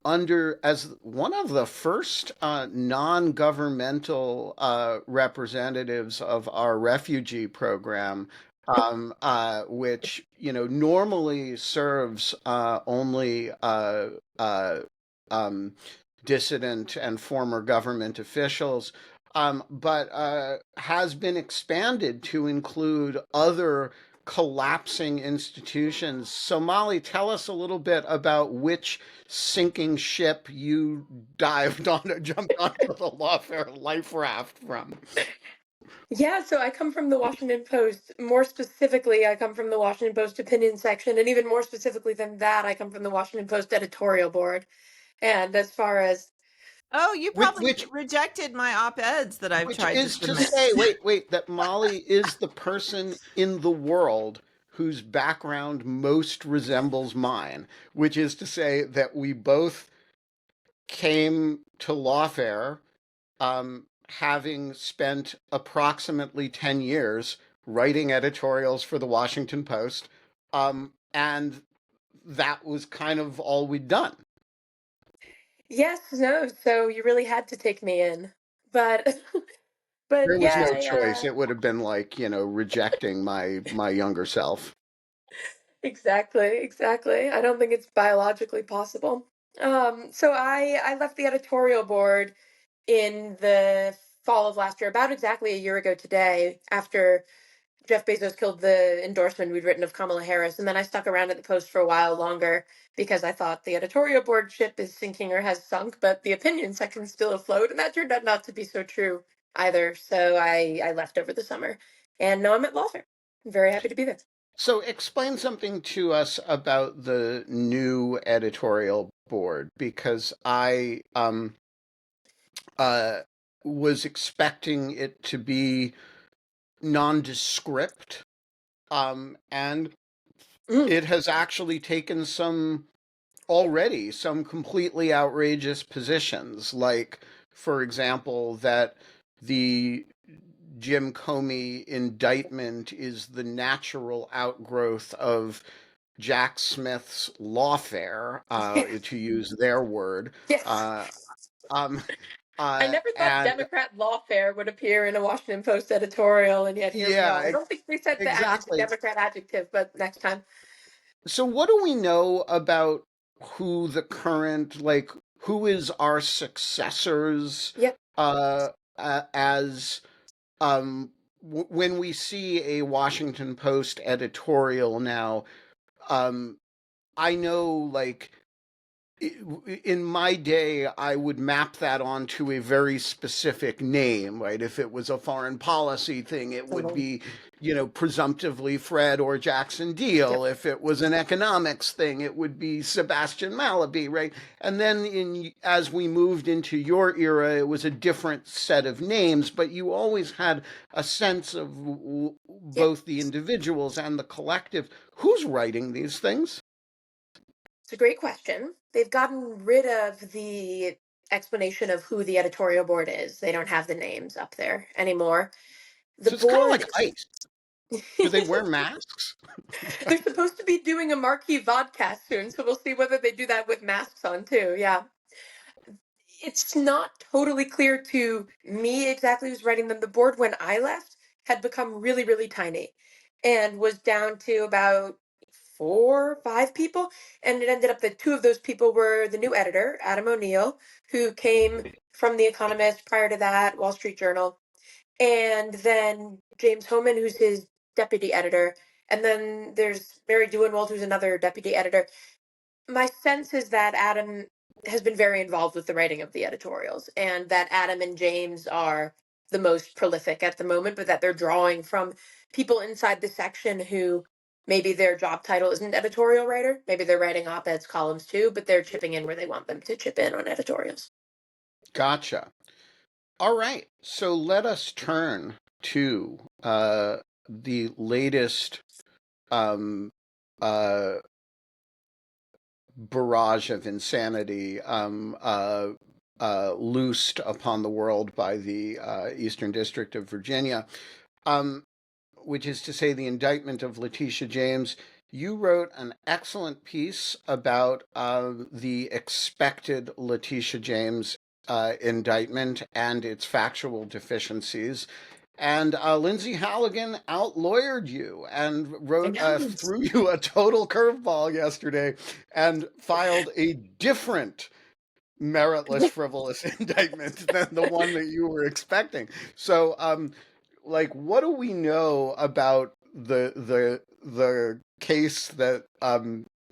Speaker 2: under as one of the first non-governmental representatives of our refugee program, which normally serves only uh, um, dissident and former government officials, but has been expanded to include other collapsing institutions. So, Molly, tell us a little bit about which sinking ship you dived on or jumped onto the Lawfare life raft from.
Speaker 4: Yeah, so I come from the Washington Post. More specifically, I come from the Washington Post opinion section, and even more specifically than that, I come from the Washington Post editorial board. And as far as
Speaker 1: Oh, you
Speaker 2: Which,
Speaker 1: probably
Speaker 2: which,
Speaker 1: rejected my op-eds that I've
Speaker 2: which
Speaker 1: tried to
Speaker 2: is to
Speaker 1: submit.
Speaker 2: say, wait, that Molly is the person in the world whose background most resembles mine, which is to say that we both came to Lawfare having spent approximately 10 years writing editorials for the Washington Post, and that was kind of all we'd done.
Speaker 4: yes, no, so you really had to take me in. But but
Speaker 2: There was
Speaker 4: yeah,
Speaker 2: no choice. It would have been like, rejecting my younger self.
Speaker 4: exactly. I don't think it's biologically possible. So I left the editorial board in the fall of last year, about exactly a year ago today, after Jeff Bezos killed the endorsement we'd written of Kamala Harris, and then I stuck around at the Post for a while longer because I thought the editorial board ship is sinking or has sunk, but the opinion section's still afloat, and that turned out not to be so true either. So I left over the summer, and now I'm at Lawfare. I'm very happy to be there.
Speaker 2: So explain something to us about the new editorial board, because I uh, was expecting it to be nondescript, and
Speaker 4: Mm.
Speaker 2: it has actually taken some completely outrageous positions, like, for example, that the Jim Comey indictment is the natural outgrowth of Jack Smith's lawfare, to use their word.
Speaker 4: Yes.
Speaker 2: Uh, um,
Speaker 4: I never thought
Speaker 2: and
Speaker 4: Democrat lawfare would appear in a Washington Post editorial, and yet here we
Speaker 2: yeah,
Speaker 4: are. I don't think we said the
Speaker 2: exactly.
Speaker 4: Democrat adjective, but next time.
Speaker 2: So, what do we know about who the current, like, who is our successors
Speaker 4: Yep.
Speaker 2: as when we see a Washington Post editorial now, um, I know, like, in my day, I would map that onto a very specific name, right? If it was a foreign policy thing, it would be, presumptively Fred or Jackson Deal.
Speaker 4: Yep.
Speaker 2: If it was an economics thing, it would be Sebastian Mallaby, right? And then as we moved into your era, it was a different set of names, but you always had a sense of
Speaker 4: Yep.
Speaker 2: both the individuals and the collective. Who's writing these things?
Speaker 4: It's a great question. They've gotten rid of the explanation of who the editorial board is. They don't have the names up there anymore. The
Speaker 2: So it's kind of
Speaker 4: board.
Speaker 2: like ICE. Do they wear masks?
Speaker 4: They're supposed to be doing a marquee vodcast soon, so we'll see whether they do that with masks on too. Yeah. It's not totally clear to me exactly who's writing them. The board, when I left, had become really, really tiny and was down to about 4 or 5 people. And it ended up that two of those people were the new editor, Adam O'Neill, who came from The Economist, prior to that, Wall Street Journal, and then James Homan, who's his deputy editor. And then there's Mary Duenwald, who's another deputy editor. My sense is that Adam has been very involved with the writing of the editorials, and that Adam and James are the most prolific at the moment, but that they're drawing from people inside the section who maybe their job title isn't editorial writer. Maybe they're writing op-eds, columns too, but they're chipping in where they want them to chip in on editorials.
Speaker 2: Gotcha. All right. So let us turn to the latest um, uh, barrage of insanity loosed upon the world by the Eastern District of Virginia, um, which is to say, the indictment of Letitia James. You wrote an excellent piece about the expected Letitia James indictment and its factual deficiencies. And Lindsay Halligan outlawyered you and threw you a total curveball yesterday and filed a different meritless, frivolous indictment than the one that you were expecting. So, like, what do we know about the case that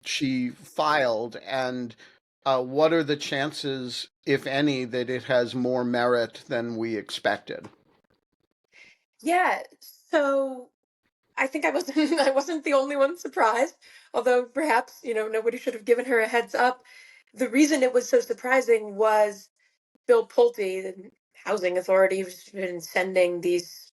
Speaker 2: she filed, and what are the chances, if any, that it has more merit than we expected?
Speaker 4: Yeah, so I think I wasn't I wasn't the only one surprised, although perhaps, nobody should have given her a heads up. The reason it was so surprising was Bill Pulte, the housing authority, who's been sending these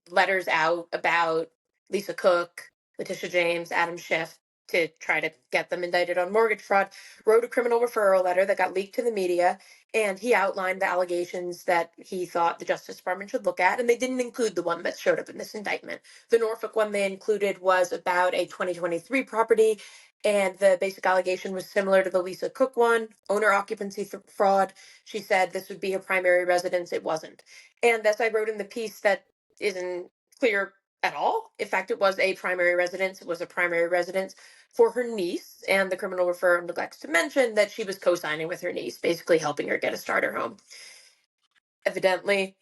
Speaker 4: letters out about Lisa Cook, Letitia James, Adam Schiff to try to get them indicted on mortgage fraud, wrote a criminal referral letter that got leaked to the media, and he outlined the allegations that he thought the Justice Department should look at, and they didn't include the one that showed up in this indictment. The Norfolk one they included was about a 2023 property, and the basic allegation was similar to the Lisa Cook one, owner occupancy fraud. She said this would be her primary residence. It wasn't. And as I wrote in the piece, that isn't clear at all. In fact, it was a primary residence. It was a primary residence for her niece, and the criminal referral neglects to mention that she was co-signing with her niece, basically helping her get a starter home. Evidently,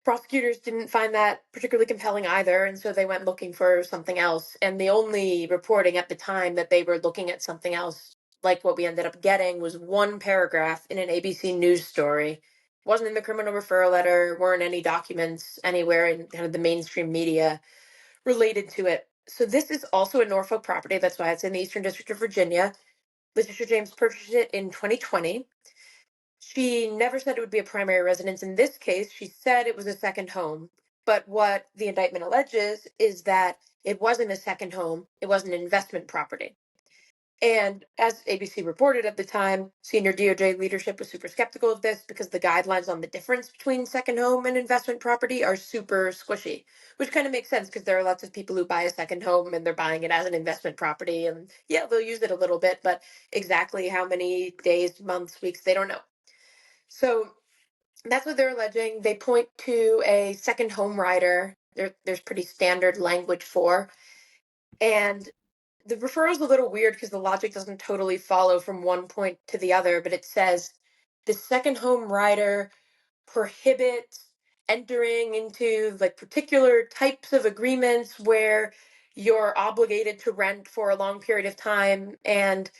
Speaker 4: prosecutors didn't find that particularly compelling either, and so they went looking for something else. And the only reporting at the time that they were looking at something else, like what we ended up getting, was one paragraph in an ABC News story. It wasn't in the criminal referral letter, weren't any documents anywhere in kind of the mainstream media related to it. So this is also a Norfolk property. That's why it's in the Eastern District of Virginia. Letitia James purchased it in 2020. She never said it would be a primary residence. In this case, she said it was a second home. But what the indictment alleges is that it wasn't a second home, it was an investment property. And as ABC reported at the time, senior DOJ leadership was super skeptical of this because the guidelines on the difference between second home and investment property are super squishy, which kind of makes sense because there are lots of people who buy a second home and they're buying it as an investment property. And yeah, they'll use it a little bit, but exactly how many days, months, weeks, they don't know. So that's what they're alleging. They point to a second home rider. There's pretty standard language for. And the referral is a little weird because the logic doesn't totally follow from one point to the other, but it says the second home rider prohibits entering into like particular types of agreements where you're obligated to rent for a long period of time, and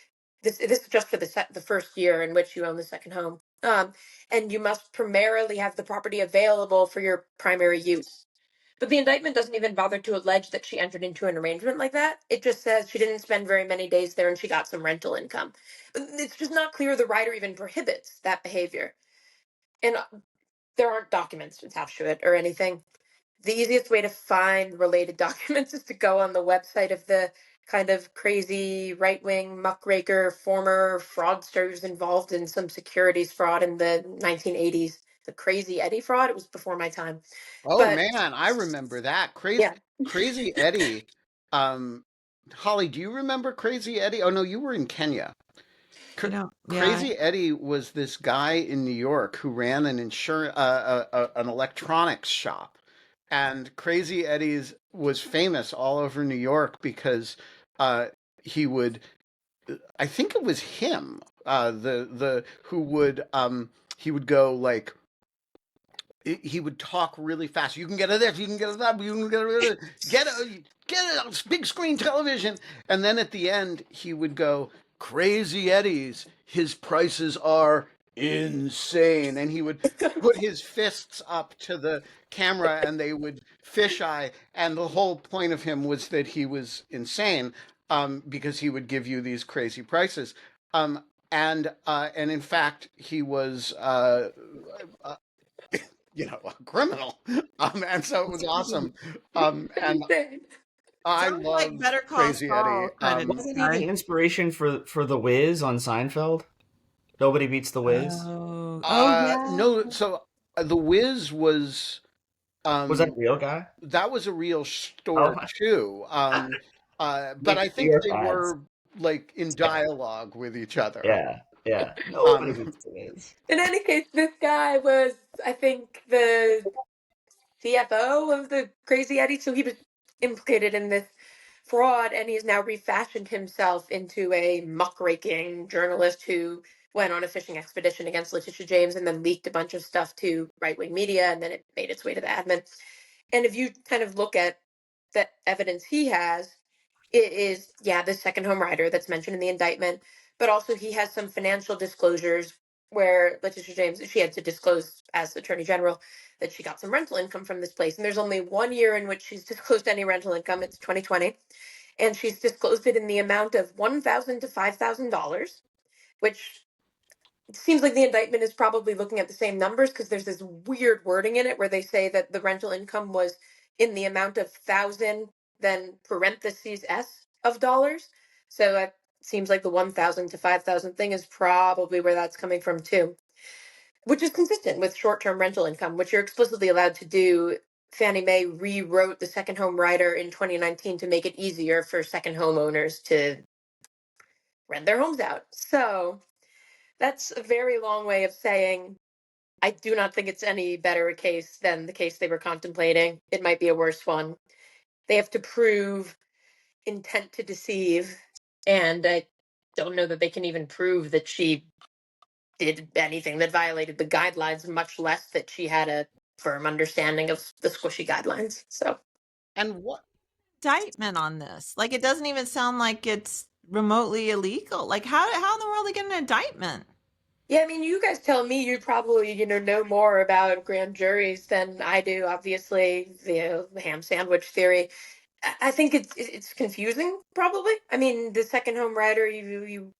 Speaker 4: this is just for the first year in which you own the second home. And you must primarily have the property available for your primary use. But the indictment doesn't even bother to allege that she entered into an arrangement like that. It just says she didn't spend very many days there and she got some rental income. But it's just not clear the writer even prohibits that behavior. And there aren't documents attached to it or anything. The easiest way to find related documents is to go on the website of the kind of crazy right-wing muckraker former fraudsters involved in some securities fraud in the 1980s. The Crazy Eddie fraud. It was before my time.
Speaker 2: Oh
Speaker 4: But
Speaker 2: man, I remember that.
Speaker 4: yeah.
Speaker 2: Crazy Eddie. Um, Holly, do you remember Crazy Eddie? Oh no, you were in Kenya.
Speaker 1: I don't. Yeah.
Speaker 2: Crazy Eddie was this guy in New York who ran an electronics shop, and Crazy Eddie's was famous all over New York because uh, he would. I think it was him. The who would he would go like he would talk really fast. You can get it this, you can get it that, you can get a big screen television. And then at the end, he would go, Crazy Eddie's, his prices are insane. And he would put his fists up to the camera and they would fisheye. And the whole point of him was that he was insane because he would give you these crazy prices. Um, and in fact, he was a criminal. And so it was awesome. And
Speaker 4: Insane.
Speaker 2: I
Speaker 1: Sounds like
Speaker 2: loved
Speaker 1: Better Call
Speaker 2: Crazy Eddie.
Speaker 1: Saul kind of
Speaker 3: Wasn't he the
Speaker 1: guy.
Speaker 3: inspiration for the Wiz on Seinfeld? Nobody beats the Wiz.
Speaker 1: Oh yeah.
Speaker 2: No, so The Wiz
Speaker 3: Was that a
Speaker 2: um,
Speaker 3: real guy?
Speaker 2: that was a real
Speaker 3: Oh,
Speaker 2: store too. But
Speaker 3: New
Speaker 2: I think
Speaker 3: York
Speaker 2: they
Speaker 3: ads.
Speaker 2: were like in dialogue with each other.
Speaker 3: Yeah, yeah. Nobody
Speaker 2: Um,
Speaker 3: beats the Wiz.
Speaker 4: In any case, this guy was, I think, the CFO of the Crazy Eddie, so he was implicated in this fraud, and he's now refashioned himself into a muckraking journalist who went on a fishing expedition against Letitia James and then leaked a bunch of stuff to right wing media, and then it made its way to the admin. And if you kind of look at the evidence he has, it is, yeah, the second home writer that's mentioned in the indictment, but also he has some financial disclosures where Letitia James, she had to disclose as Attorney General that she got some rental income from this place. And there's only 1 year in which she's disclosed any rental income. It's 2020. And she's disclosed it in the amount of $1,000 to $5,000, which it seems like the indictment is probably looking at the same numbers because there's this weird wording in it where they say that the rental income was in the amount of thousand, then parentheses s of dollars. So it seems like the 1,000 to 5,000 thing is probably where that's coming from too, which is consistent with short-term rental income, which you're explicitly allowed to do. Fannie Mae rewrote the second home rider in 2019 to make it easier for second homeowners to rent their homes out. So that's a very long way of saying I do not think it's any better a case than the case they were contemplating. It might be a worse one. They have to prove intent to deceive, and I don't know that they can even prove that she did anything that violated the guidelines, much less that she had a firm understanding of the squishy guidelines. So,
Speaker 2: and what
Speaker 1: Indictment on this. Like it doesn't even sound like it's remotely illegal. Like how in the world they get an indictment?
Speaker 4: yeah, I mean, you guys tell me you probably, know more about grand juries than I do, obviously, the ham sandwich theory. I think it's confusing, probably. I mean, the second home writer, you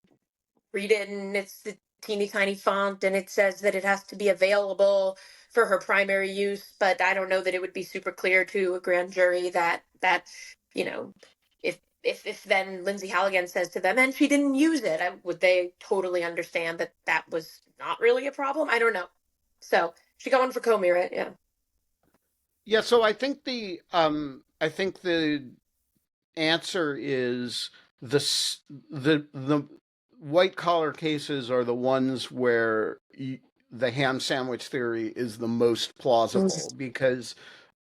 Speaker 4: read it and it's the teeny tiny font and it says that it has to be available for her primary use, but I don't know that it would be super clear to a grand jury that you know if then Lindsay Halligan says to them and she didn't use it, would they totally understand that that was not really a problem? I don't know. So she got one for Comey, right? Yeah.
Speaker 2: Yeah, so I think the answer is the white collar cases are the ones where the ham sandwich theory is the most plausible because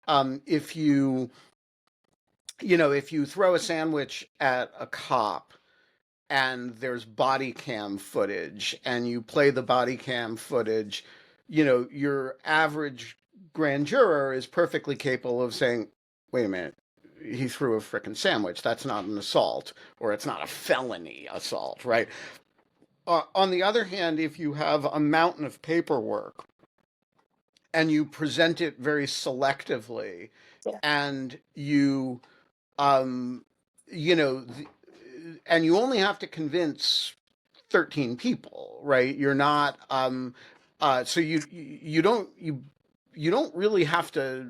Speaker 2: if if you throw a sandwich at a cop and there's body cam footage and you play the body cam footage, your average grand juror is perfectly capable of saying, wait a minute, he threw a frickin' sandwich. That's not an assault, or it's not a felony assault, right? On the other hand, if you have a mountain of paperwork and you present it very selectively,
Speaker 4: Yeah.
Speaker 2: and um, you know, and you only have to convince 13 people, right? You're not, so you don't really have to.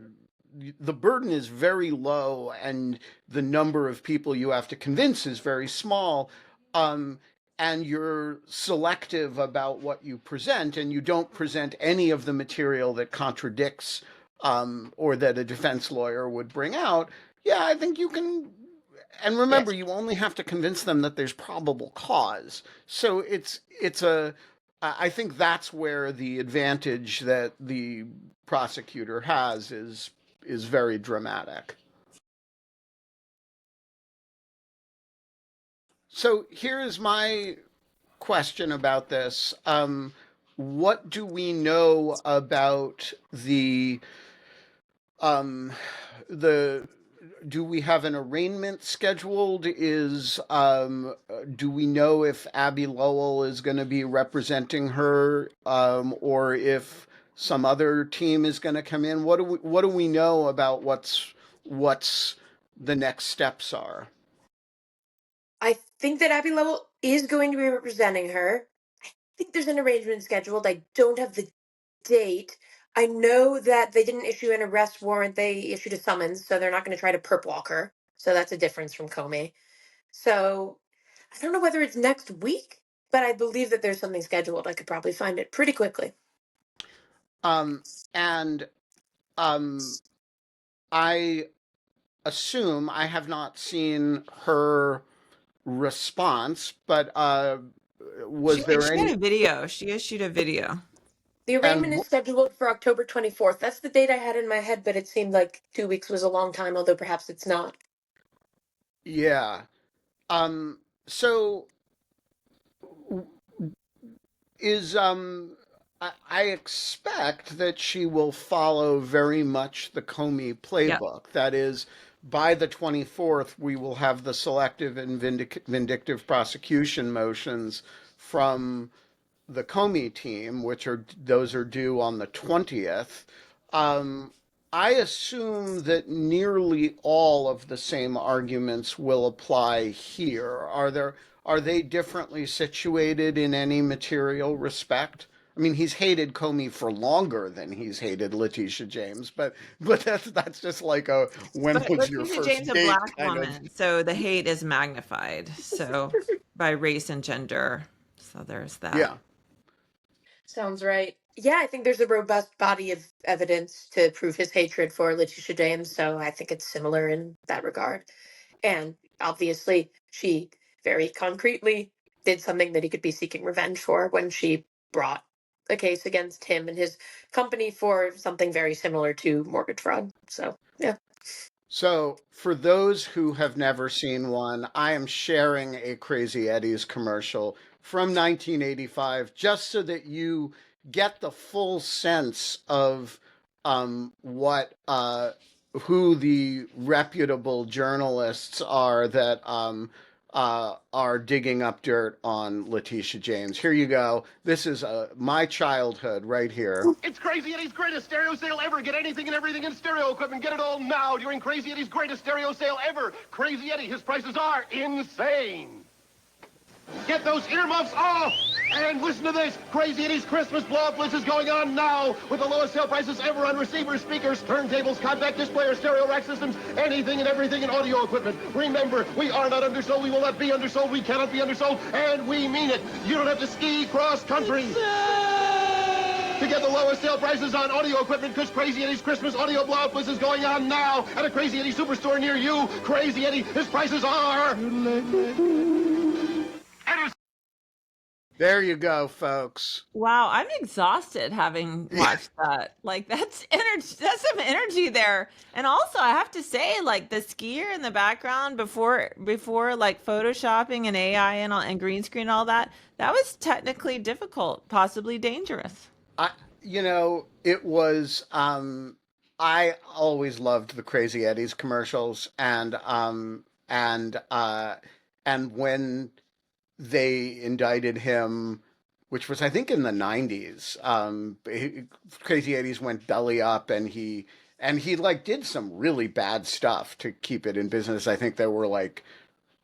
Speaker 2: The burden is very low, and the number of people you have to convince is very small. Um, and you're selective about what you present, and you don't present any of the material that contradicts or that a defense lawyer would bring out. Yeah, I think you can. And remember,
Speaker 4: Yes.
Speaker 2: you only have to convince them that there's probable cause. So I think that's where the advantage that the prosecutor has is very dramatic. So here's my question about this. What do we know about um, the do we have an arraignment scheduled? Do we know if Abby Lowell is going to be representing her, or if some other team is going to come in? What do we know about what's the next steps are?
Speaker 4: I think that Abby Lowell is going to be representing her. I think there's an arrangement scheduled. I don't have the date. I know that they didn't issue an arrest warrant. They issued a summons, so they're not going to try to perp walk her. So that's a difference from Comey. So I don't know whether it's next week, but I believe that there's something scheduled. I could probably find it pretty quickly.
Speaker 2: Um, and I assume I have not seen her response, but was there
Speaker 1: She had
Speaker 2: any?
Speaker 1: a video. She issued a video.
Speaker 4: The arraignment
Speaker 2: And
Speaker 4: is scheduled for October 24th. That's the date I had in my head, but it seemed like 2 weeks was a long time, although perhaps it's not.
Speaker 2: yeah, so is I expect that she will follow very much the Comey
Speaker 1: Yep.
Speaker 2: playbook. That is, by the 24th, we will have the selective and vindictive prosecution motions from the Comey team, those are due on the 20th. Um, I assume that nearly all of the same arguments will apply here. Are they differently situated in any material respect? I mean, he's hated Comey for longer than he's hated Letitia James, but that's just like a when
Speaker 1: But
Speaker 2: was your
Speaker 1: Letitia
Speaker 2: first
Speaker 1: James a
Speaker 2: date
Speaker 1: black
Speaker 2: kind of.
Speaker 1: woman, so the hate is magnified. So by race and gender. So there's that.
Speaker 2: Yeah.
Speaker 4: Sounds right. Yeah, I think there's a robust body of evidence to prove his hatred for Letitia James, so I think it's similar in that regard. And obviously, she very concretely did something that he could be seeking revenge for when she brought a case against him and his company for something very similar to mortgage fraud. So, yeah.
Speaker 2: So, for those who have never seen one, I am sharing a Crazy Eddie's commercial from 1985 just so that you get the full sense of what who the reputable journalists are that are digging up dirt on Letitia James. Here you go. This is my childhood right here.
Speaker 5: It's Crazy Eddie's greatest stereo sale ever. Get anything and everything in stereo equipment. Get it all now during Crazy Eddie's greatest stereo sale ever. Crazy Eddie, his prices are insane. Get those earmuffs off! And listen to this. Crazy Eddie's Christmas blow-up list is going on now with the lowest sale prices ever on receivers, speakers, turntables, compact displayer, stereo rack systems, anything and everything in audio equipment. Remember, we are not undersold. We will not be undersold. We cannot be undersold. And we mean it. You don't have to ski cross-country to get the lowest sale prices on audio equipment because Crazy Eddie's Christmas audio blow-up list is going on now at a Crazy Eddie superstore near you. Crazy Eddie, his prices are...
Speaker 2: There you go, folks.
Speaker 1: Wow, I'm exhausted having watched that. Like that's energy, that's some energy there. And also I have to say, like the skier in the background before like photoshopping and AI and green screen and all that, that was technically difficult, possibly dangerous.
Speaker 2: I, it was I always loved the Crazy Eddie's commercials, and when they indicted him, which was I think in the 90s. Crazy Eddie's went belly up, and he like did some really bad stuff to keep it in business. I think there were like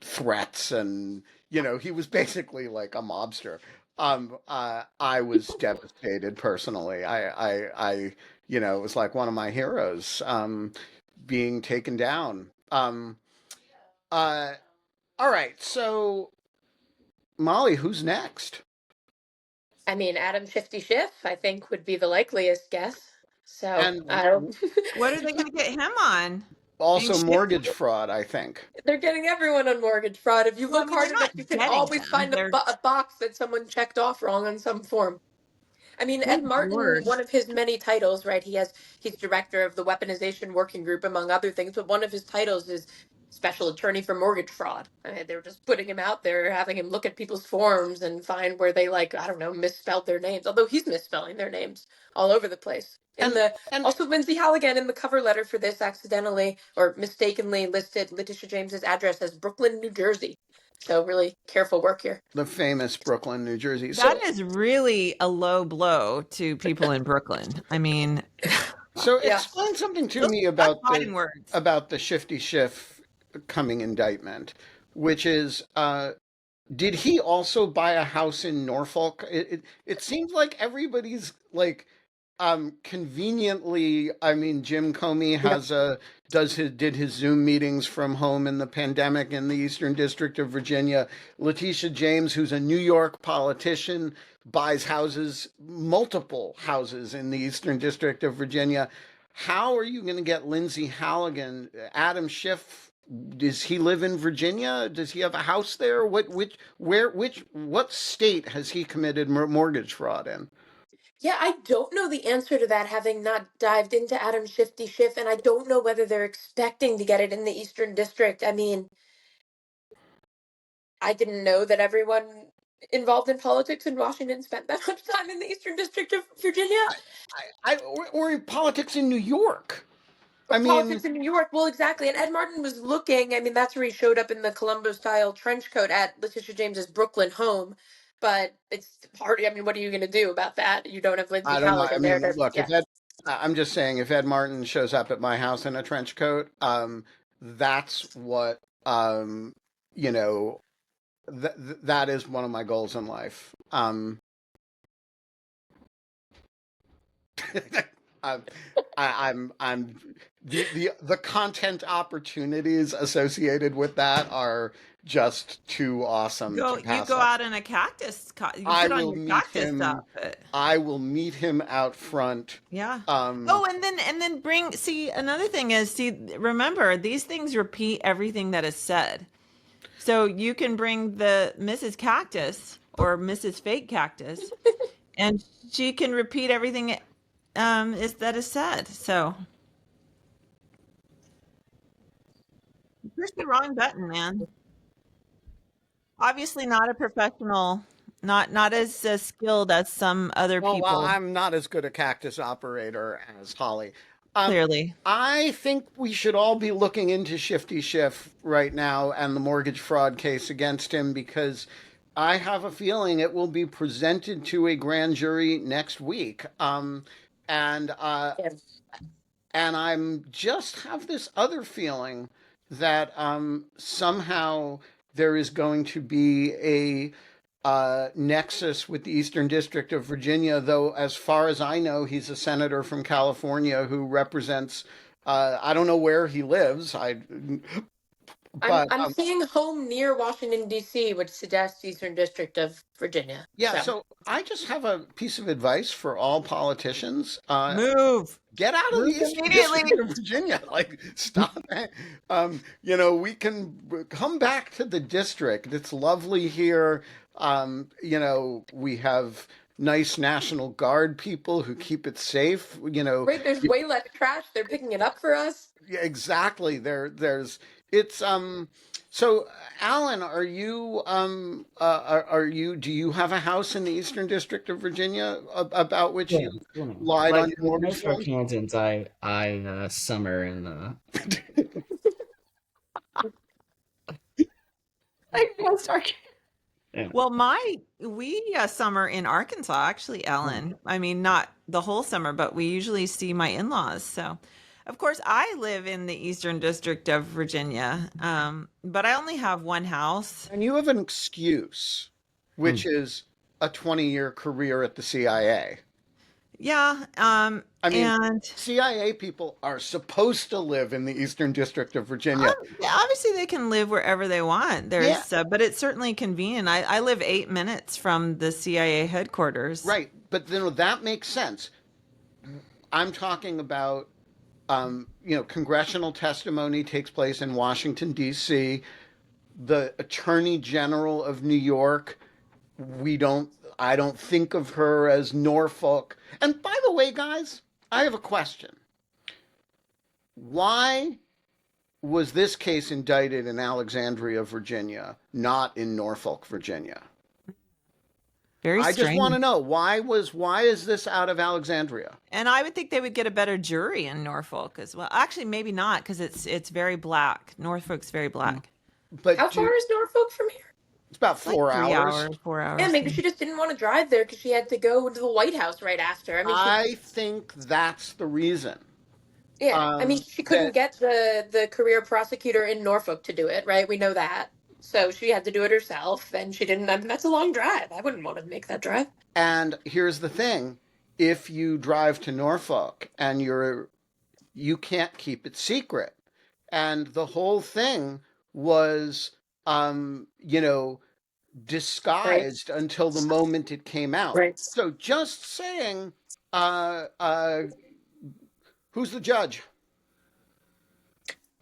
Speaker 2: threats, and he was basically like a mobster. I was devastated personally. It was like one of my heroes being taken down. Uh, all right, so Molly, who's next?
Speaker 4: I mean, Adam Shifty Schiff, I think, would be the likeliest guess. So
Speaker 2: And
Speaker 4: I don't.
Speaker 1: What are they going to get him on? Being
Speaker 2: also
Speaker 1: shifty?
Speaker 2: mortgage fraud, I think.
Speaker 4: They're getting everyone on mortgage fraud. If you
Speaker 1: Well, I
Speaker 4: look
Speaker 1: mean, they're
Speaker 4: hard enough,
Speaker 1: not
Speaker 4: you can
Speaker 1: getting
Speaker 4: always
Speaker 1: him.
Speaker 4: find a box that someone checked off wrong on some form. I mean, Ed
Speaker 1: Good
Speaker 4: Martin,
Speaker 1: Lord.
Speaker 4: one of his many titles, right? He's director of the Weaponization Working Group, among other things, but one of his titles is special attorney for mortgage fraud. I mean, they were just putting him out there, having him look at people's forms and find where they, like, I don't know, misspelled their names. Although he's misspelling their names all over the place.
Speaker 2: And and
Speaker 4: Also, Lindsay Halligan in the cover letter for this accidentally or mistakenly listed Letitia James's address as Brooklyn, New Jersey. So really careful work here.
Speaker 2: the famous Brooklyn, New Jersey.
Speaker 1: That
Speaker 2: So
Speaker 1: is really a low blow to people in Brooklyn. I mean,
Speaker 2: so
Speaker 4: Yeah.
Speaker 2: explain something to
Speaker 1: those
Speaker 2: me
Speaker 1: are fighting words.
Speaker 2: about the Shifty Schiff coming indictment, which is did he also buy a house in Norfolk? It seems like everybody's like conveniently. I mean, Jim Comey has a did his Zoom meetings from home in the pandemic in the Eastern District of Virginia. Letitia James, who's a New York politician, buys houses, multiple houses in the Eastern District of Virginia. How are you going to get Lindsay Halligan, Adam Schiff? Does he live in Virginia? Does he have a house there? What state has he committed mortgage fraud in?
Speaker 4: Yeah, I don't know the answer to that, having not dived into Adam Shifty Schiff, and I don't know whether they're expecting to get it in the Eastern District. I mean, I didn't know that everyone involved in politics in Washington spent that much time in the Eastern District of Virginia.
Speaker 2: Or in politics in New York.
Speaker 4: Or
Speaker 2: I mean,
Speaker 4: politics in New York. Well, exactly. And Ed Martin was looking, I mean, that's where he showed up in the Columbo style trench coat at Letitia James's Brooklyn home. But it's hard. I mean, what are you going to do about that? You don't have Lindsay
Speaker 2: I don't know. I
Speaker 4: Halligan there
Speaker 2: mean,
Speaker 4: to,
Speaker 2: look,
Speaker 4: yeah.
Speaker 2: I'm just saying, if Ed Martin shows up at my house in a trench coat, that's what, you know, that is one of my goals in life. I'm, I'm the content opportunities associated with that are just too awesome to
Speaker 1: You
Speaker 2: pass
Speaker 1: go
Speaker 2: up.
Speaker 1: out in a cactus. You
Speaker 2: I
Speaker 1: put on
Speaker 2: will
Speaker 1: your
Speaker 2: meet
Speaker 1: cactus
Speaker 2: him.
Speaker 1: outfit.
Speaker 2: I will meet him out front.
Speaker 1: Yeah.
Speaker 2: Um,
Speaker 1: Oh, and then bring. See, another thing is, remember these things repeat everything that is said. So you can bring the Mrs. Cactus or Mrs. Fake Cactus, and she can repeat everything that is said. So you pushed the wrong button, man. Obviously, not a professional, not as skilled as some other
Speaker 2: oh well,
Speaker 1: people.
Speaker 2: I'm not as good a cactus operator as Holly. Um,
Speaker 1: Clearly,
Speaker 2: I think we should all be looking into Shifty Schiff right now and the mortgage fraud case against him, because I have a feeling it will be presented to a grand jury next week. And
Speaker 4: Yeah.
Speaker 2: and I'm just have this other feeling that somehow there is going to be a nexus with the Eastern District of Virginia, though, as far as I know, he's a senator from California who represents. I don't know where he lives. But
Speaker 4: I'm seeing home near Washington D.C., which suggests Eastern District of Virginia.
Speaker 2: yeah.
Speaker 4: So
Speaker 2: So I just have a piece of advice for all politicians.
Speaker 1: move,
Speaker 2: Get out of the
Speaker 1: move
Speaker 2: Eastern
Speaker 1: immediately.
Speaker 2: District of Virginia. Like, stop. We can come back to the district. It's lovely here. We have nice National Guard people who keep it safe.
Speaker 4: right, there's way less trash. They're picking it up for us.
Speaker 2: Yeah, exactly. It's So, Alan, do you have a house in the Eastern District of Virginia about which
Speaker 3: Yeah,
Speaker 2: you
Speaker 3: you know,
Speaker 2: lied on
Speaker 3: like
Speaker 2: your mortgage
Speaker 3: most
Speaker 2: loan?
Speaker 3: Arkansans, I summer in like most Arkansans. Yeah.
Speaker 1: Well, we summer in Arkansas, actually, Ellen. I mean, not the whole summer, but we usually see my in-laws. So, of course, I live in the Eastern District of Virginia, but I only have one house.
Speaker 2: And you have an excuse, which
Speaker 3: Hmm.
Speaker 2: is a 20-year career at the CIA.
Speaker 1: Yeah,
Speaker 2: I mean,
Speaker 1: and
Speaker 2: CIA people are supposed to live in the Eastern District of Virginia.
Speaker 1: yeah, obviously they can live wherever they want.
Speaker 2: Yeah,
Speaker 1: But it's certainly convenient. I live 8 minutes from the CIA headquarters.
Speaker 2: right. But then that makes sense. I'm talking about, congressional testimony takes place in Washington, D.C. The Attorney General of New York, we don't, I don't think of her as Norfolk. And by the way, guys, I have a question. Why was this case indicted in Alexandria, Virginia, not in Norfolk, Virginia?
Speaker 1: Very
Speaker 2: I just want
Speaker 1: strange.
Speaker 2: to know why is this out of Alexandria?
Speaker 1: And I would think they would get a better jury in Norfolk as well. Actually, maybe not because it's very black. Norfolk's very black.
Speaker 2: But
Speaker 4: How far is Norfolk from here?
Speaker 2: it's about
Speaker 1: Like
Speaker 2: 4 hours.
Speaker 1: 3 hours, 4 hours.
Speaker 4: Yeah, maybe she just didn't want to drive there because she had to go to the White House right after. I mean,
Speaker 2: I think that's the reason.
Speaker 4: she couldn't
Speaker 2: That
Speaker 4: get the career prosecutor in Norfolk to do it, right? We know that. So she had to do it herself, and she didn't. I mean, that's a long drive. I wouldn't want to make that drive.
Speaker 2: And here's the thing: if you drive to Norfolk and you can't keep it secret, and the whole thing was, um, you know,
Speaker 4: Right.
Speaker 2: disguised until the moment it came out.
Speaker 4: Right.
Speaker 2: So just saying, uh, uh, who's the judge?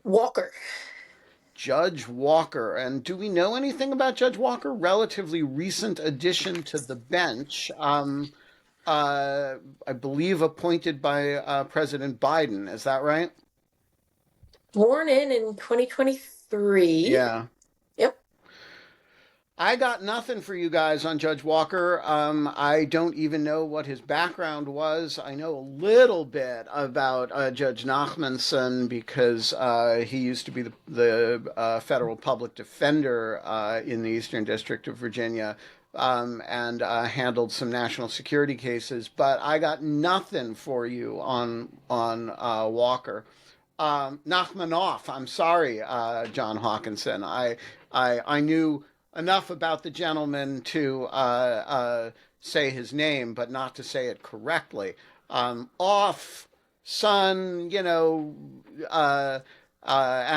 Speaker 4: Walker.
Speaker 2: Judge Walker. And do we know anything about Judge Walker? Relatively recent addition to the bench. I believe appointed by President Biden. Is that right?
Speaker 4: Sworn in 2023.
Speaker 2: Yeah.
Speaker 4: Yep.
Speaker 2: I got nothing for you guys on Judge Walker. I don't even know what his background was. I know a little bit about Judge Nachmanson because he used to be the federal public defender in the Eastern District of Virginia, and handled some national security cases. But I got nothing for you on Walker. Nachmanoff. I'm sorry, John Hawkinson. I knew enough about the gentleman to say his name, but not to say it correctly. Off, son, and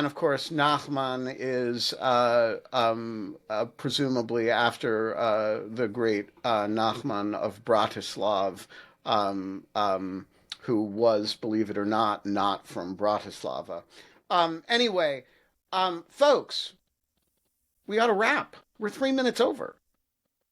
Speaker 2: of course, Nachman is presumably after the great Nachman of Bratislav, who was, believe it or not from Bratislava. Anyway, folks, we got to wrap. We're 3 minutes over.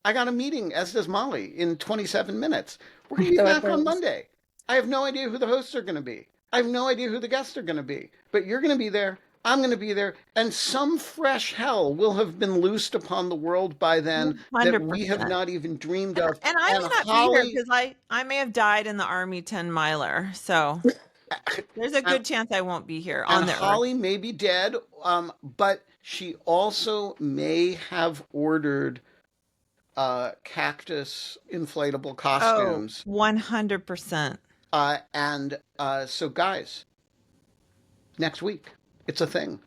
Speaker 2: I got a meeting, as does Molly, in 27 minutes. We're going to be
Speaker 4: So
Speaker 2: back on Monday. I have no idea who the hosts are going to be. I have no idea who the guests are going to be. But you're going to be there. I'm going to be there. And some fresh hell will have been loosed upon the world by then that we have
Speaker 1: 100%.
Speaker 2: not even dreamed of.
Speaker 1: And I may not be here because I may have died in the Army 10 miler. So there's a good chance I won't be here on
Speaker 2: and
Speaker 1: the Earth.
Speaker 2: Holly may be dead, but she also may have ordered cactus inflatable costumes.
Speaker 1: 100%.
Speaker 2: So, guys, next week, it's a thing.